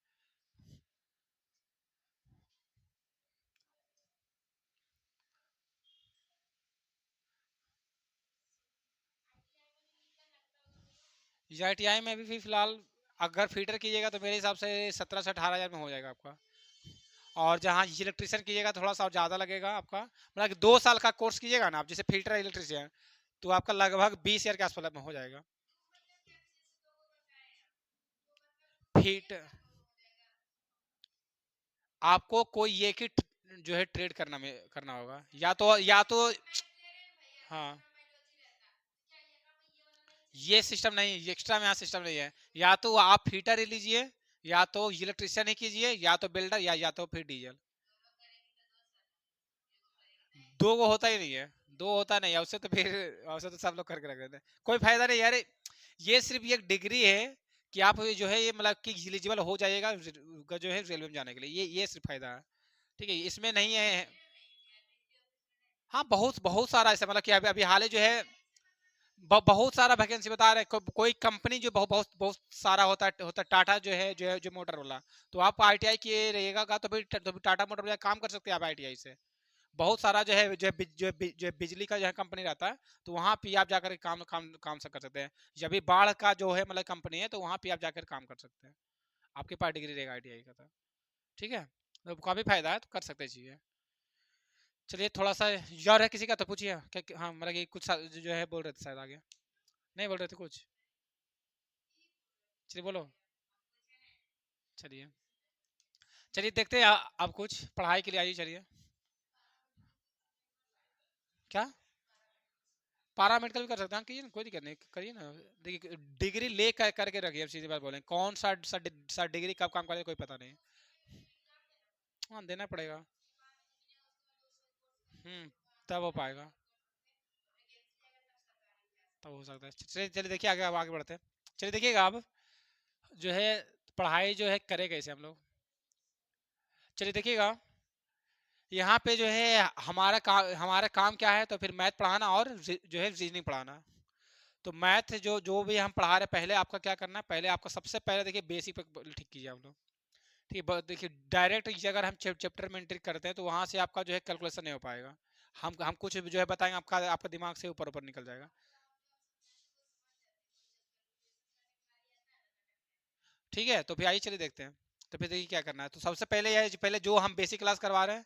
आईटीआई में भी फिलहाल अगर फीटर कीजिएगा तो मेरे हिसाब से 17 से 18 हज़ार में हो जाएगा आपका। और जहाँ इलेक्ट्रिशियन कीजिएगा थोड़ा सा ज़्यादा लगेगा आपका, मतलब कि 2 साल का कोर्स कीजिएगा ना आप, जैसे फिल्टर इलेक्ट्रिशियन, तो आपका लगभग 20 हज़ार के आसपास में हो जाएगा। फीट आपको कोई एक ही जो है ट्रेड करना होगा, या तो हाँ, ये सिस्टम नहीं, एक्स्ट्रा में यहाँ सिस्टम नहीं है। या तो आप हीटर ही लीजिए, या तो इलेक्ट्रिशियन ही कीजिए, या तो बिल्डर, या तो फिर डीजल। दो को होता ही नहीं है, दो होता नहीं है उससे, तो फिर उससे तो सब लोग करके रख देते हैं, कोई फायदा नहीं यार। ये सिर्फ एक डिग्री है कि आप ये जो है ये मतलब कि एलिजिबल हो जाइएगा जो है रेलवे में जाने के लिए, ये सिर्फ फायदा है, ठीक है, इसमें नहीं है। हाँ, बहुत बहुत सारा ऐसा मतलब कि अभी अभी हाल ही जो है बहुत सारा वैकेंसी बता रहे हैं। कोई कंपनी जो बहुत बहुत बहुत सारा होता है टाटा जो मोटर वाला, तो आप आईटीआई किए रहिएगा का तो फिर टाटा मोटर वाला काम कर सकते हैं आप आईटीआई से। बहुत सारा जो है जो बिजली का जो है कंपनी रहता है, तो वहाँ पे आप जाकर काम काम काम से कर सकते हैं। जब भी बाढ़ का जो है मतलब कंपनी है, तो वहाँ पे आप जाकर काम कर सकते हैं। आपके पास डिग्री रहेगा ITI का तो, ठीक है, तो काफ़ी फायदा है, तो कर सकते हैं चीज़ें। चलिए थोड़ा सा और है किसी का तो पूछिए, क्या हाँ मतलब कि कुछ जो है बोल रहे थे शायद आगे, नहीं बोल रहे थे कुछ, चलिए बोलो। चलिए चलिए देखते हैं अब कुछ पढ़ाई के लिए आइए, चलिए। क्या पारा मेडिकल भी कर सकते हैं, हाँ, कीजिए ना, कोई दिक्कत नहीं, करिए ना। देखिए डिग्री ले करके रखिए, अब सीधी बात बोलें, कौन सा डिग्री कब काम करेगा कोई पता नहीं। हाँ देना पड़ेगा। तब हो पाएगा, तब हो सकता है। चलिए चलिए देखिए आगे, अब आगे बढ़ते हैं। चलिए देखिएगा अब जो है पढ़ाई जो है करें कैसे हम लोग। चलिए देखिएगा यहाँ पे जो है हमारा काम क्या है, तो फिर मैथ पढ़ाना और जो है रीजनिंग पढ़ाना। तो मैथ जो भी हम पढ़ा रहे हैं, पहले आपका क्या करना है, पहले आपका सबसे पहले देखिए बेसिक पे ठीक कीजिए हम लोग। ठीक है, देखिए डायरेक्ट अगर हम चैप्टर में एंट्री करते हैं, तो वहां से आपका जो है कैलकुलेशन नहीं हो पाएगा। हम कुछ जो है बताएंगे, आपका आपका दिमाग से ऊपर ऊपर निकल जाएगा। ठीक है, तो फिर आइए चलिए देखते हैं। तो फिर देखिए क्या करना है, तो सबसे पहले यह पहले जो हम बेसिक क्लास करवा रहे हैं,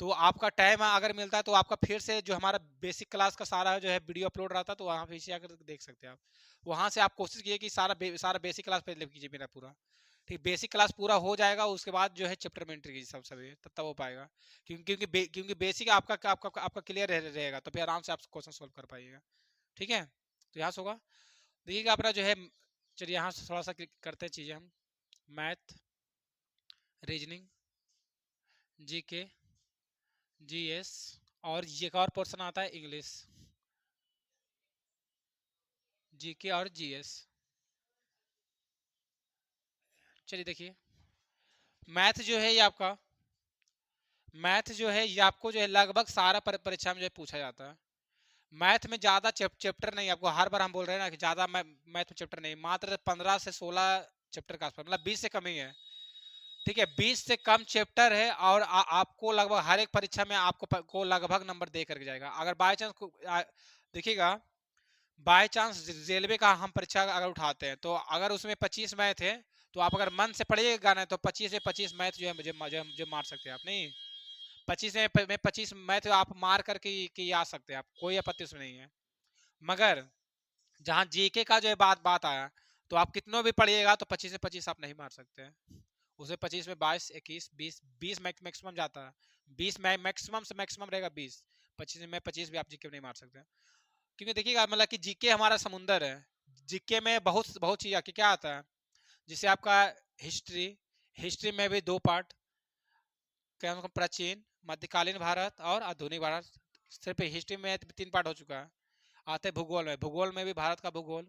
तो आपका टाइम अगर मिलता है, तो आपका फिर से जो हमारा बेसिक क्लास का सारा जो है वीडियो अपलोड रहता है, तो वहाँ पे इसे आकर देख सकते हैं आप। वहाँ से आप कोशिश कीजिए कि सारा बेसिक क्लास पहले कीजिए मेरा पूरा। ठीक, बेसिक क्लास पूरा हो जाएगा, उसके बाद जो है चैप्टर में एंट्री कीजिए सब सभी, तब हो पाएगा। क्योंकि बेसिक आपका आपका आपका क्लियर रहेगा, तो फिर आराम से आप क्वेश्चन सोल्व कर पाइएगा। ठीक है, तो यहाँ से होगा। देखिएगा अपना जो है, चलिए यहाँ से थोड़ा सा करते हैं चीज़ें हम। मैथ, रीजनिंग, GK, GS, और ये एक और पोर्शन आता है इंग्लिश, GK और GS। चलिए देखिए मैथ जो है ये आपका, मैथ जो है ये आपको जो है लगभग सारा परीक्षा में जो है पूछा जाता है। मैथ में ज़्यादा चैप्टर नहीं, आपको हर बार हम बोल रहे हैं ना कि ज़्यादा मैथ में चैप्टर नहीं, मात्र 15 से 16 चैप्टर का आसपास, मतलब 20 से कम ही है। ठीक है, 20 से कम चैप्टर है, और आपको लगभग हर एक परीक्षा में आपको को लगभग नंबर दे करके जाएगा। अगर बाय चांस देखिएगा, बाय चांस रेलवे का हम परीक्षा अगर उठाते हैं, तो अगर उसमें 25 मैथ है, तो आप अगर मन से पढ़िएगा ना, तो 25 से 25 मैथ जो है मुझे मार सकते हैं आप, नहीं 25 मैथ आप मार करके कि आ सकते हैं आप, कोई आपत्ति उसमें नहीं है। मगर जहाँ GK का जो है बात बात आया, तो आप कितनों भी पढ़िएगा, तो 25 से 25 आप नहीं मार सकते हैं। उसे 25 में 22, 21, 20 मैक्सिमम जाता है। 20 मैक्सिमम से मैक्सिमम रहेगा 20। 25 में 25 भी आप GK में नहीं मार सकते। क्योंकि देखिएगा मतलब कि GK हमारा समुंदर है। GK में बहुत बहुत चीज क्या आता है, जिससे आपका हिस्ट्री, हिस्ट्री में भी 2 पार्ट, क्या मतलब प्राचीन, मध्यकालीन भारत और आधुनिक भारत। सिर्फ हिस्ट्री में 3 पार्ट हो चुका है। आते भूगोल में, भूगोल में भी भारत का भूगोल,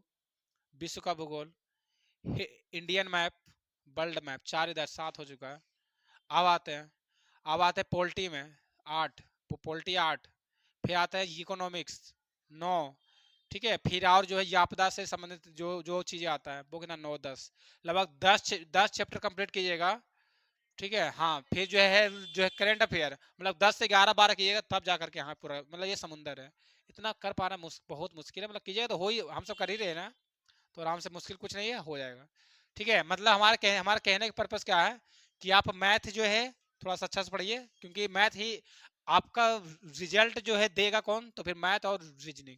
विश्व का भूगोल, इंडियन मैप, वर्ल्ड मैप, 4 इधर 7 हो चुका है। अब आते हैं पोल्टी में 8, पोल्टी 8। फिर आता है इकोनॉमिक्स 9। ठीक है, फिर और जो है आपदा से संबंधित जो जो चीजें आता है वो कितना 9 10, लगभग 10 चैप्टर कंप्लीट कीजिएगा। ठीक है, हाँ फिर जो है करंट अफेयर, मतलब 10 से 11 12 कीजिएगा, तब जा करके हाँ पूरा, मतलब ये समुंदर है। इतना कर पाना बहुत मुश्किल है, मतलब कीजिएगा तो हो ही, हम सब कर ही रहे हैं ना, तो आराम से, मुश्किल कुछ नहीं है, हो जाएगा। ठीक है, मतलब हमारा कहने का पर्पस क्या है, कि आप मैथ जो है थोड़ा सा अच्छा से पढ़िए, क्योंकि मैथ ही आपका रिजल्ट जो है देगा कौन, तो फिर मैथ और रीजनिंग।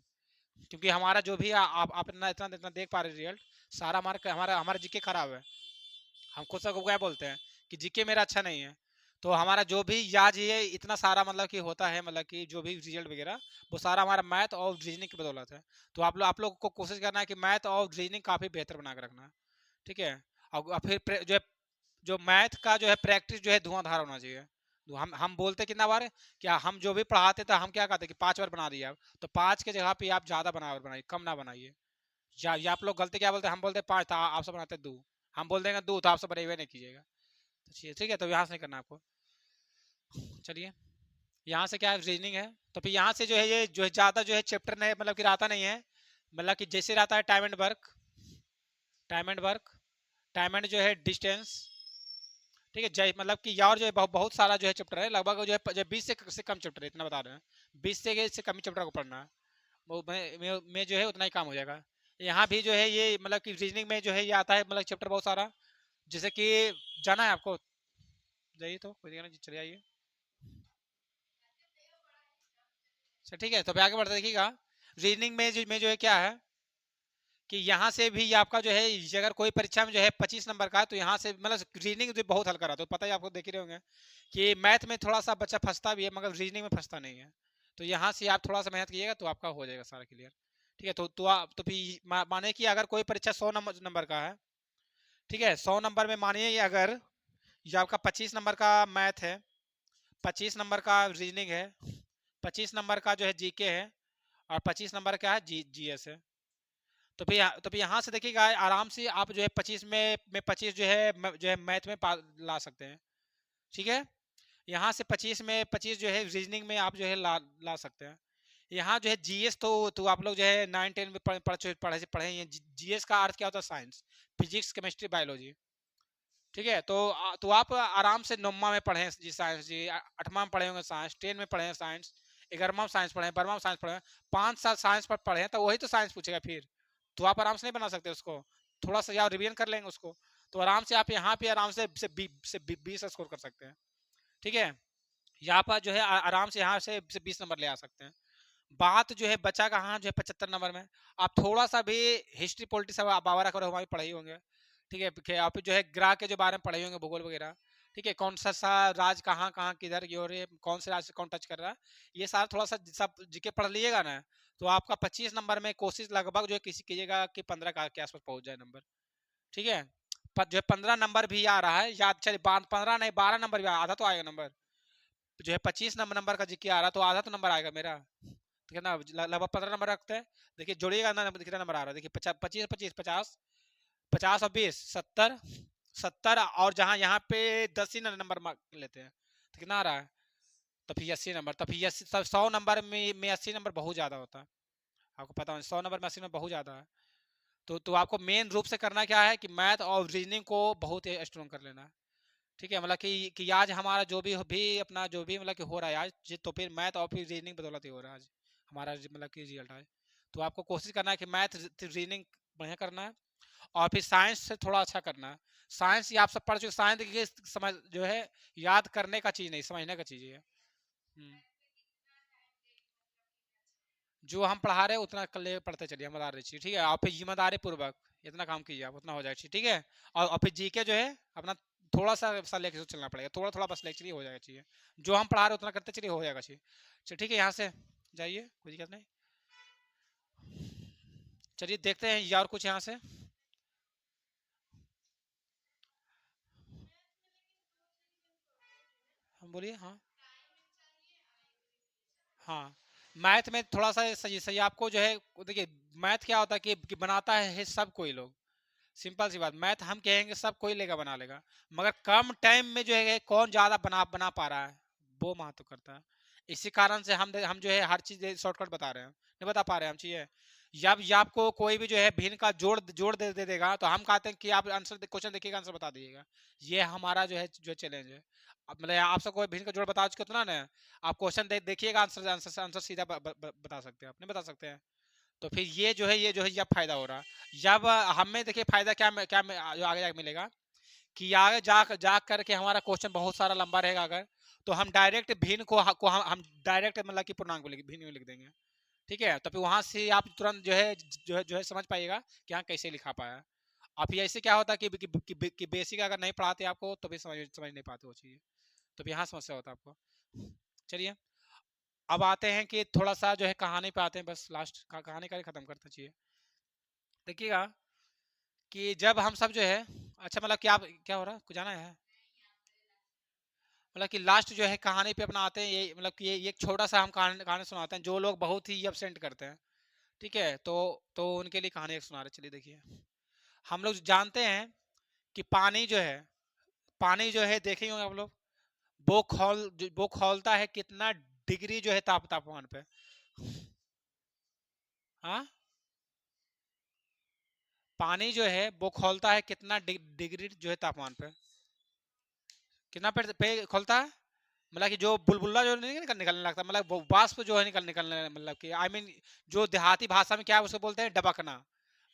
क्योंकि हमारा जो भी आप इतना इतना इतना देख पा रहे रिजल्ट, सारा हमारा हमारा हमारा GK खराब है। हम खुद से क्या बोलते हैं कि GK मेरा अच्छा नहीं है। तो हमारा जो भी याद है इतना सारा मतलब कि होता है, मतलब कि जो भी रिजल्ट वगैरह, वो सारा हमारा मैथ और रीजनिंग की बदौलत है। तो आप लोग को कोशिश करना है कि मैथ और रीजनिंग काफ़ी बेहतर बना कर रखना। ठीक है, और फिर जो मैथ का जो है प्रैक्टिस जो है धुआंधार होना चाहिए। तो हम बोलते कितना बार है, क्या हम जो भी पढ़ाते थे, हम क्या कहते कि 5 बार बना दिया, तो 5 के जगह पे आप ज़्यादा बनाइए, कम ना बनाइए। या आप लोग गलती क्या बोलते हैं, हम बोलते 5 था, आप सब बनाते 2। हम बोल देंगे 2 तो आप सब बने नहीं कीजिएगा। तो ठीक है, तो यहाँ से नहीं करना आपको। चलिए यहाँ से क्या है, रीजनिंग है। तो फिर यहाँ से जो है ये जो है ज़्यादा जो है चैप्टर नहीं, मतलब कि रहता नहीं है। मतलब कि जैसे रहता है time and work, time and work, time and जो है डिस्टेंस, ठीक है, जय मतलब कि और जो है बहुत सारा जो है चैप्टर है, लगभग जो है 20 से कम चैप्टर है, इतना बता रहे हैं। 20 से कम ही चैप्टर को पढ़ना है, वो में जो है उतना ही काम हो जाएगा। यहाँ भी जो है ये मतलब कि रीजनिंग में जो है ये आता है, मतलब चैप्टर बहुत सारा, जैसे कि जाना है आपको, जाइए तो कोई दिक्कत नहीं, चले आइए। अच्छा ठीक है, तो अभी आगे बढ़ते देखिएगा। रीजनिंग में जो है क्या है कि यहाँ से भी आपका जो है, अगर कोई परीक्षा में जो है 25 नंबर का है, तो यहाँ से मतलब रीजनिंग जो बहुत हल्का रहा, तो पता ही आपको देख ही रहे होंगे कि मैथ में थोड़ा सा बच्चा फंसता भी है, मगर रीजनिंग में फंसता नहीं है। तो यहाँ से आप थोड़ा सा मेहनत कीजिएगा तो आपका हो जाएगा सारा क्लियर। ठीक है, तो फिर माने कि अगर कोई परीक्षा 100 नंबर का है, ठीक है, 100 नंबर में मानिए अगर ये आपका 25 नंबर का मैथ है, 25 नंबर का रीजनिंग है, 25 नंबर का जो है जीके है, और 25 नंबर का है जीएस है। तो फिर यहाँ से देखिएगा आराम से आप जो है 25 में 25 जो है मैथ में ला सकते हैं। ठीक है, यहाँ से 25 में 25 जो है रीजनिंग में आप जो है ला सकते हैं। यहाँ जो है जीएस, तो आप लोग जो है 9 10 में पढ़े हैं। जीएस का अर्थ क्या होता है? Science, physics, chemistry, biology. ठीक है, तो आप आराम से 9वां में पढ़े जी साइंस, जी 8वां में पढ़े होंगे साइंस, 10 में पढ़े हैं साइंस, 11वां में साइंस पढ़े हैं, 12वां में साइंस पढ़े हैं, 5 साल साइंस पर पढ़े हैं, तो वही तो साइंस पूछेगा फिर। तो आप आराम से नहीं बना सकते उसको, थोड़ा सा या रिवीजन कर लेंगे उसको, तो आराम से आप यहाँ पे आराम से 20 स्कोर कर सकते हैं। ठीक है, यहाँ पर जो है आराम से यहाँ से 20 नंबर ले आ सकते हैं। बात जो है बचा कहाँ, जो है 75 नंबर में। आप थोड़ा सा भी हिस्ट्री पॉलिटिक्स अब बाबा करो हमारी पढ़ाई होंगे। ठीक है, आप जो है ग्रह के जो बारे में पढ़े होंगे, भूगोल वगैरह। ठीक है, कौन सा राज कहाँ कहाँ किधर की हो रही है, कौन से राज से कौन टच कर रहा है, ये सारा थोड़ा सा सब जीके पढ़ लीजिएगा ना, तो आपका 25 नंबर में कोशिश लगभग जो है किसी कीजिएगा कि 15 के आसपास पहुंच जाए नंबर। ठीक है, पर जो है 15 नंबर भी आ रहा है याद, चलिए 15 नहीं 12 नंबर भी आधा तो आएगा नंबर। जो है 25 नंबर का जीके आ रहा, तो आधा तो नंबर आएगा मेरा। तो कितना लगभग 15 नंबर रखते हैं। देखिए जोड़िएगा ना, कितना नंबर आ रहा है, देखिए 25 25 50, 50 और 20 70, 70 और जहाँ यहाँ पे 10 ही नंबर लेते हैं, तो कितना आ रहा है? तो फिर 80 नंबर, तो फिर 100 नंबर में 80 नंबर बहुत ज़्यादा होता है। आपको पता है 100 नंबर में 80 नंबर बहुत ज़्यादा है। तो आपको मेन रूप से करना क्या है कि मैथ और रीजनिंग को बहुत ही स्ट्रॉन्ग कर लेना है। ठीक है, मतलब कि आज हमारा जो भी अपना जो भी मतलब कि हो रहा है आज तो फिर मैथ और फिर रीजनिंग बदौलत ही हो रहा है आज हमारा मतलब कि रिजल्ट आज। तो आपको कोशिश करना है कि मैथ रीजनिंग बढ़िया करना है, और फिर साइंस से थोड़ा अच्छा करना है। साइंस ये आप सब पढ़ चुके, साइंस देखिए समझ जो है याद करने का चीज़ नहीं, समझने का चीज़ है। जो हम पढ़ा रहे हैं उतना कर ले पढ़ते चलिए, हम बता रहे चीज़। ठीक है, आप फिर जिम्मेदारी पूर्वक इतना काम कीजिए, आप उतना हो जाएगा ठीक है। और फिर जीके जो है अपना थोड़ा सा लेके चलना पड़ेगा, थोड़ा थोड़ा बस लेक्चर ही हो जाएगा चाहिए। जो हम पढ़ा रहे उतना करते चलिए, हो जाएगा चाहिए। चलिए ठीक है, यहाँ से जाइए, कोई दिक्कत नहीं। चलिए देखते हैं या और कुछ यहाँ से। हम बोलिए। हाँ हाँ, मैथ में थोड़ा सा सही सही आपको जो है, देखिए मैथ क्या होता है कि बनाता है सब कोई लोग। सिंपल सी बात, मैथ हम कहेंगे सब कोई लेगा बना लेगा, मगर कम टाइम में जो है कौन ज्यादा बना पा रहा है, वो महत्व करता है। इसी कारण से हम जो है हर चीज शॉर्टकट बता रहे हैं, नहीं बता पा रहे हैं हम चीजें। या आपको कोई भी जो है भिन्न का जोड़ जोड़ दे देगा, तो हम कहते हैं कि आप आंसर क्वेश्चन देखिएगा, आंसर बता दीजिएगा। ये हमारा जो चैलेंज है। अब मतलब आपसे कोई भिन्न का जोड़ बता चुके तो ना, आप क्वेश्चन देखिएगा, आंसर आंसर आंसर सीधा बता सकते हैं, आप नहीं बता सकते हैं। तो फिर ये जो है ये फायदा हो रहा है। जब हमें देखिए फायदा जो आगे जाके मिलेगा कि आगे जा करके हमारा क्वेश्चन बहुत सारा लंबा रहेगा अगर, तो हम डायरेक्ट भिन्न को हम डायरेक्ट मतलब कि पूर्णांक को भिन्न में लिख देंगे। ठीक है, तो फिर वहां से आप तुरंत जो है समझ पाइएगा कि हाँ कैसे लिखा पाया। अब ये ऐसे क्या होता है कि बेसिक अगर नहीं पढ़ाते आपको तो भी समझ नहीं पाते वो चीज़, तो फिर यहाँ समस्या होता है आपको। चलिए, अब आते हैं कि थोड़ा सा जो है कहानी पे आते हैं, बस लास्ट कहानी का ही खत्म करना चाहिए। देखिएगा कि जब हम सब जो है, अच्छा मतलब क्या हो रहा है, कुछ जाना है? मतलब कि लास्ट जो है कहानी पे अपना आते हैं, ये मतलब कि ये एक छोटा सा हम कहानी कहानी सुनाते हैं जो लोग बहुत ही एबसेंट करते हैं। ठीक है, तो उनके लिए कहानी एक सुना रहे, चलिए देखिए। हम लोग जानते हैं कि पानी जो है देखेंगे आप लोग, वो खौलता है कितना डिग्री जो है तापमान पे? हाँ, पानी जो है वो खौलता है कितना डिग्री जो है तापमान पे? कितना पे खोलता है? मतलब कि जो बुलबुला जो नहीं निकलने लगता, मतलब वो वाष्प जो है निकलने, मतलब कि आई मीन जो देहाती भाषा में क्या है उसको बोलते हैं डबकना,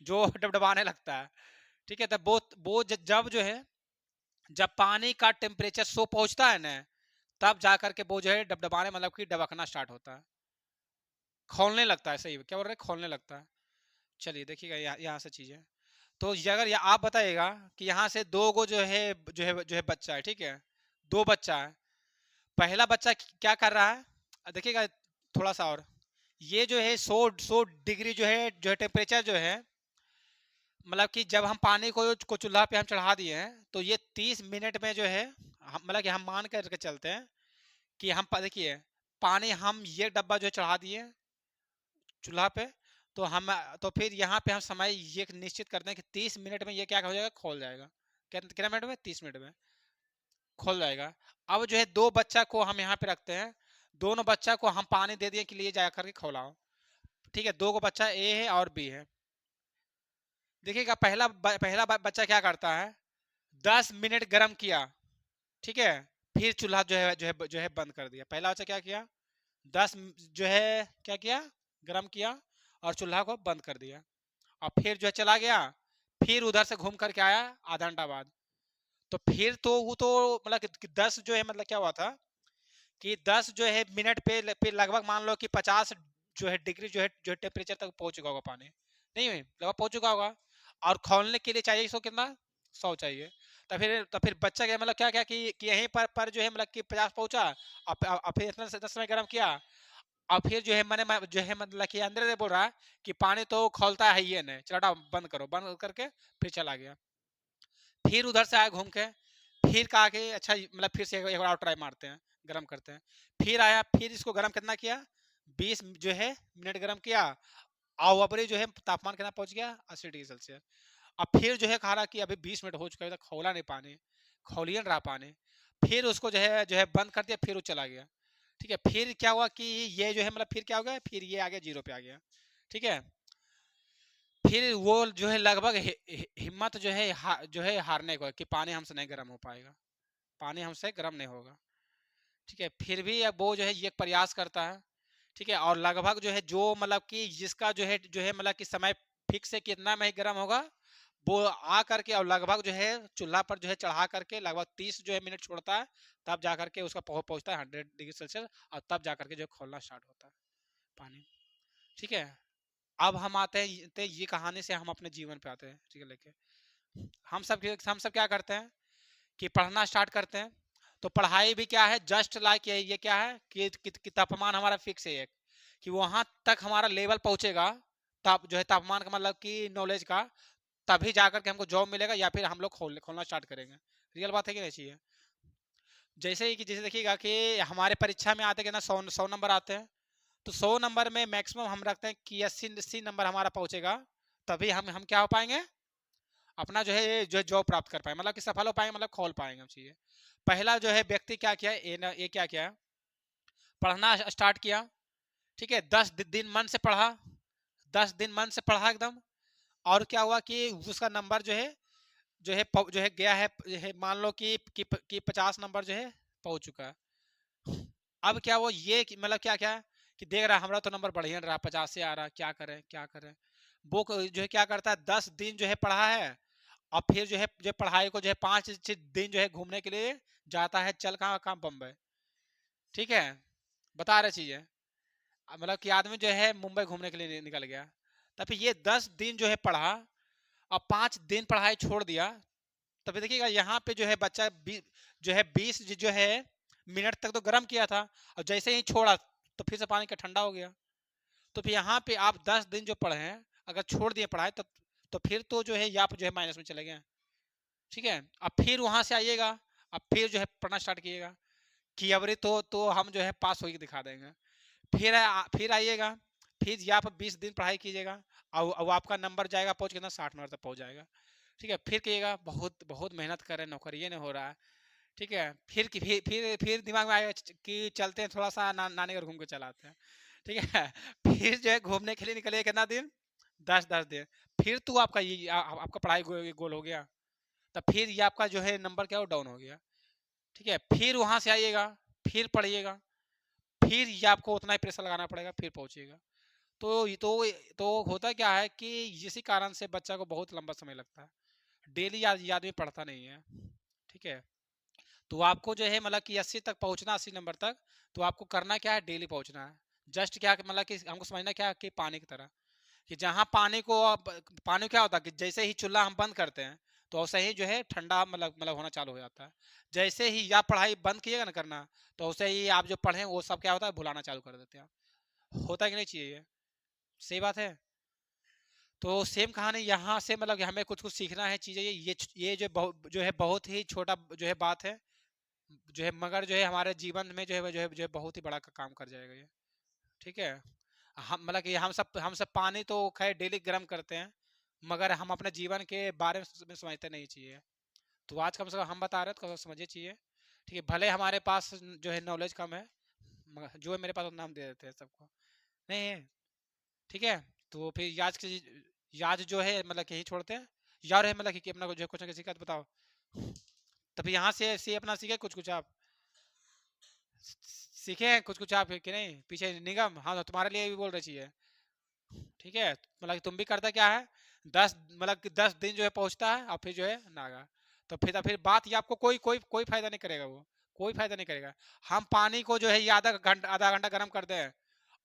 जो डबडबाने लगता है। ठीक है, तब वो जब जो है, जब पानी का टेम्परेचर 100 पहुंचता है ना, तब जाकर के वो जो है डबडबाने, मतलब कि डबकना स्टार्ट होता है, खोलने लगता है। सही क्या बोल रहे हैं, खोलने लगता है। चलिए देखिएगा यहाँ से चीजें। तो ये अगर आप बताइएगा कि यहाँ से दो गो जो है बच्चा है, ठीक है, दो बच्चा है। पहला बच्चा क्या कर रहा है, देखिएगा थोड़ा सा और, ये जो है 100 डिग्री जो है टेम्परेचर जो है, मतलब कि जब हम पानी को चूल्हा पे हम चढ़ा दिए हैं, तो ये 30 मिनट में जो है, हम मतलब कि हम मान करके चलते हैं कि हम देखिए पानी हम ये डब्बा जो है चढ़ा दिए चूल्हा पे, तो हम, तो फिर यहाँ पे हम समय ये निश्चित करते हैं कि 30 मिनट में ये क्या हो जाएगा, खोल जाएगा। कितना मिनट में, 30 मिनट में खोल जाएगा। अब जो है दो बच्चा को हम यहाँ पे रखते हैं, दोनों बच्चा को हम पानी दे दिए कि लिए जा करके खोलाओ। ठीक है, दो को बच्चा ए है और बी है। देखिएगा पहला बच्चा क्या करता है, 10 मिनट गर्म किया, ठीक है, फिर चूल्हा जो है बंद कर दिया। पहला बच्चा क्या किया, 10 जो है क्या किया, गर्म किया और चूल्हा को बंद कर दिया, और फिर जो है चला गया, फिर उधर से घूम करके आया आधा घंटा बाद। तो फिर तो वो तो मतलब कि 10 जो है, मतलब क्या हुआ था कि 10 जो है मिनट पे फिर लगभग मान लो कि 50 जो है डिग्री जो है टेम्परेचर तक पहुंच चुका होगा पानी, नहीं लगभग पहुंच चुका होगा। और खोलने के लिए चाहिए इसको कितना, 100 चाहिए। तो फिर बच्चा क्या मतलब क्या क्या कि यहीं पर जो है मतलब कि 50 पहुंचा, और फिर इतना से 10 में गर्म किया, और फिर जो है मैंने जो है मतलब कि अंदर से बोल रहा है कि पानी तो खोलता है ही नहीं, चलो बंद करो, बंद करके फिर चला गया। फिर उधर से आया घूम के, फिर कहा कि अच्छा मतलब फिर से एक बार और ट्राई मारते हैं, गरम करते हैं। फिर आया, फिर इसको गरम कितना किया, 20 जो है मिनट गरम किया, और ऊपरी जो है तापमान कितना पहुंच गया, 80 डिग्री सेल्सियस। अब फिर जो है कहा रहा कि अभी 20 मिनट हो चुका है, तक खोला नहीं पानी, खोलिए रहा पानी। फिर उसको जो है बंद कर दिया, फिर वो चला गया। ठीक है, फिर क्या हुआ कि ये जो है मतलब फिर क्या हो गया, फिर ये आ गया जीरो पे आ गया। ठीक है, फिर वो जो है लगभग हिम्मत जो है हारने को है कि पानी हमसे नहीं गर्म हो पाएगा, पानी हमसे गर्म नहीं होगा। ठीक है, फिर भी अब वो जो है ये प्रयास करता है। ठीक है, और लगभग जो है जो मतलब कि जिसका जो है मतलब कि समय फिक्स है कितना में ही गर्म होगा, वो आ करके और लगभग जो है चूल्हा पर जो है चढ़ा करके लगभग 30 जो है मिनट छोड़ता है, तब जा करके उसका पहुंचता है 100 डिग्री सेल्सियस, और तब जा करके जो है खोलना स्टार्ट होता है पानी। ठीक है, अब हम आते हैं ये कहानी से हम अपने जीवन पे आते हैं। ठीक है, लेके हम सब क्या करते हैं कि पढ़ना स्टार्ट करते हैं। तो पढ़ाई भी क्या है, जस्ट लाइक ये क्या है कि तापमान हमारा फिक्स है एक, कि वहां तक हमारा लेवल पहुंचेगा, तब जो है तापमान का मतलब कि नॉलेज का, तभी जाकर के हमको जॉब मिलेगा, या फिर हम लोग खोलना स्टार्ट करेंगे। रियल बात है कि नहीं चाहिए। जैसे ही कि जैसे देखिएगा कि हमारे परीक्षा में आते कि ना 100 नंबर आते हैं, तो 100 नंबर में मैक्सिमम हम रखते हैं कि 80 नंबर हमारा पहुंचेगा, तभी हम क्या हो पाएंगे, अपना जो है जॉब प्राप्त कर पाए, मतलब कि सफल हो पाएंगे, मतलब खोल पाएंगे हम चीजें। पहला जो है व्यक्ति क्या किया, ये क्या किया, पढ़ना स्टार्ट किया। ठीक है, 10 दिन मन से पढ़ा, 10 दिन मन से पढ़ा एकदम। और क्या हुआ कि उसका नंबर जो है गया है, मान लो कि 50 नंबर जो है पहुंच चुका है। अब क्या वो ये मतलब क्या क्या कि देख रहा है हमारा तो नंबर बढ़िया रहा, 50 से आ रहा, क्या करें क्या करें। वो जो है क्या करता है, 10 दिन जो है पढ़ा है, और फिर जो है पढ़ाई को जो है 5 दिन जो है घूमने के लिए जाता है, चल कहाँ कहाँ, बम्बई। ठीक है, बता रहे चीजें, मतलब कि आदमी जो है मुंबई घूमने के लिए निकल गया। तब फिर ये 10 दिन जो है पढ़ा, और 5 दिन पढ़ाई छोड़ दिया। तभी देखिएगा यहाँ पे जो है बच्चा जो है 20 जो है मिनट तक तो गर्म किया था, और जैसे ही छोड़ा तो फिर से पानी का ठंडा हो गया। तो फिर यहाँ पे आप 10 दिन जो पढ़े हैं, अगर छोड़ दिए पढ़ाई, तो फिर तो जो है यहाँ पे जो है माइनस में चले गए। ठीक है, अब फिर वहां से आइएगा, अब फिर जो है पढ़ना स्टार्ट कीजिएगा कि अबरी तो हम जो है पास होकर दिखा देंगे। फिर आइएगा, फिर यहाँ पर 20 दिन पढ़ाई कीजिएगा, और आपका नंबर जाएगा पहुंच कितना, 60 नंबर तक पहुंच जाएगा। ठीक है, फिर कहिएगा बहुत बहुत मेहनत कर रहे हैं, नौकरी ये नहीं हो रहा है। ठीक है, फिर दिमाग में आएगा कि चलते हैं थोड़ा सा नानी घर घूम के चलाते हैं। ठीक है, फिर जो है घूमने के लिए निकले कितना दिन, 10 10 दिन। फिर तो आपका आपका पढ़ाई गोल हो गया, तब फिर ये आपका जो है नंबर क्या हो, डाउन हो गया। ठीक है, फिर वहां से आइएगा, फिर पढ़िएगा, फिर ये आपको उतना ही प्रेशर लगाना पड़ेगा, फिर पहुंचिएगा। तो तो होता क्या है कि इसी कारण से बच्चा को बहुत लंबा समय लगता है, डेली ये आदमी पढ़ता नहीं है। ठीक है, तो आपको जो है मतलब कि 80 तक पहुंचना, 80 नंबर तक, तो आपको करना क्या है, डेली पहुंचना है। जस्ट क्या मतलब कि हमको समझना क्या है कि पानी की तरह, कि जहाँ पानी को पानी क्या होता है कि जैसे ही चूल्हा हम बंद करते हैं तो वैसे ही जो है ठंडा मतलब होना चालू हो जाता है। जैसे ही आप पढ़ाई बंद किएगा ना करना, तो वैसे ही आप जो पढ़े वो सब क्या होता है, भुलाना चालू कर देते हैं। होता है कि नहीं चाहिए ये, सही बात है। तो सेम कहानी यहाँ से मतलब कि हमें कुछ कुछ सीखना है चीज़ें, ये जो है बहुत ही छोटा जो है बात है, जो है मगर जो है हमारे जीवन में जो है बहुत ही बड़ा काम कर जाएगा ये। ठीक है, हम मतलब कि हम सब पानी तो खैर डेली गर्म करते हैं, मगर हम अपने जीवन के बारे में समझते नहीं चाहिए। तो आज कम से कम हम बता रहे हैं तो समझिए चाहिए। ठीक है, भले हमारे पास जो है नॉलेज कम है, मगर जो है मेरे पास नाम दे देते हैं सबको, नहीं है। ठीक है, तो फिर याद जो है मतलब कि यही छोड़ते हैं। यार है मतलब कि अपना जो है कुछ ना कुछ सीखा तो बताओ। तो फिर यहाँ से अपना सीखे कुछ कुछ आप सीखे हैं कुछ कुछ आप कि नहीं, पीछे निगम, हाँ तो तुम्हारे लिए भी बोल रही चाहिए। ठीक है, मतलब कि तुम भी करता क्या है, 10 मतलब कि 10 दिन जो है पहुंचता है और फिर जो है नागा। तो फिर बात ये आपको कोई कोई कोई फायदा नहीं करेगा वो, कोई फायदा नहीं करेगा। हम पानी को जो है ये आधा घंटा गर्म कर दें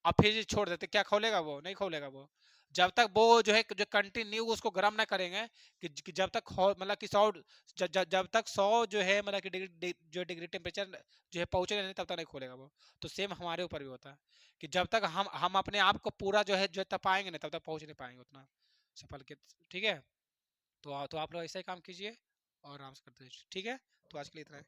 और फिर छोड़ देते, क्या खोलेगा वो, नहीं खोलेगा वो। जब तक वो जो है जो कंटिन्यू उसको गर्म ना करेंगे, कि जब तक मतलब कि 100, जब तक 100 जो है मतलब कि डिग्री टेम्परेचर जो है पहुंचे नहीं, तब तक नहीं खोलेगा वो। तो सेम हमारे ऊपर भी होता है कि जब तक हम अपने आप को पूरा जो है तपाएंगे नहीं, तब तक पहुंच नहीं पाएंगे उतना सफल के। ठीक है, तो आप लोग ऐसा ही काम कीजिए और आराम से करते रहिए। ठीक है, तो आज के लिए इतना है।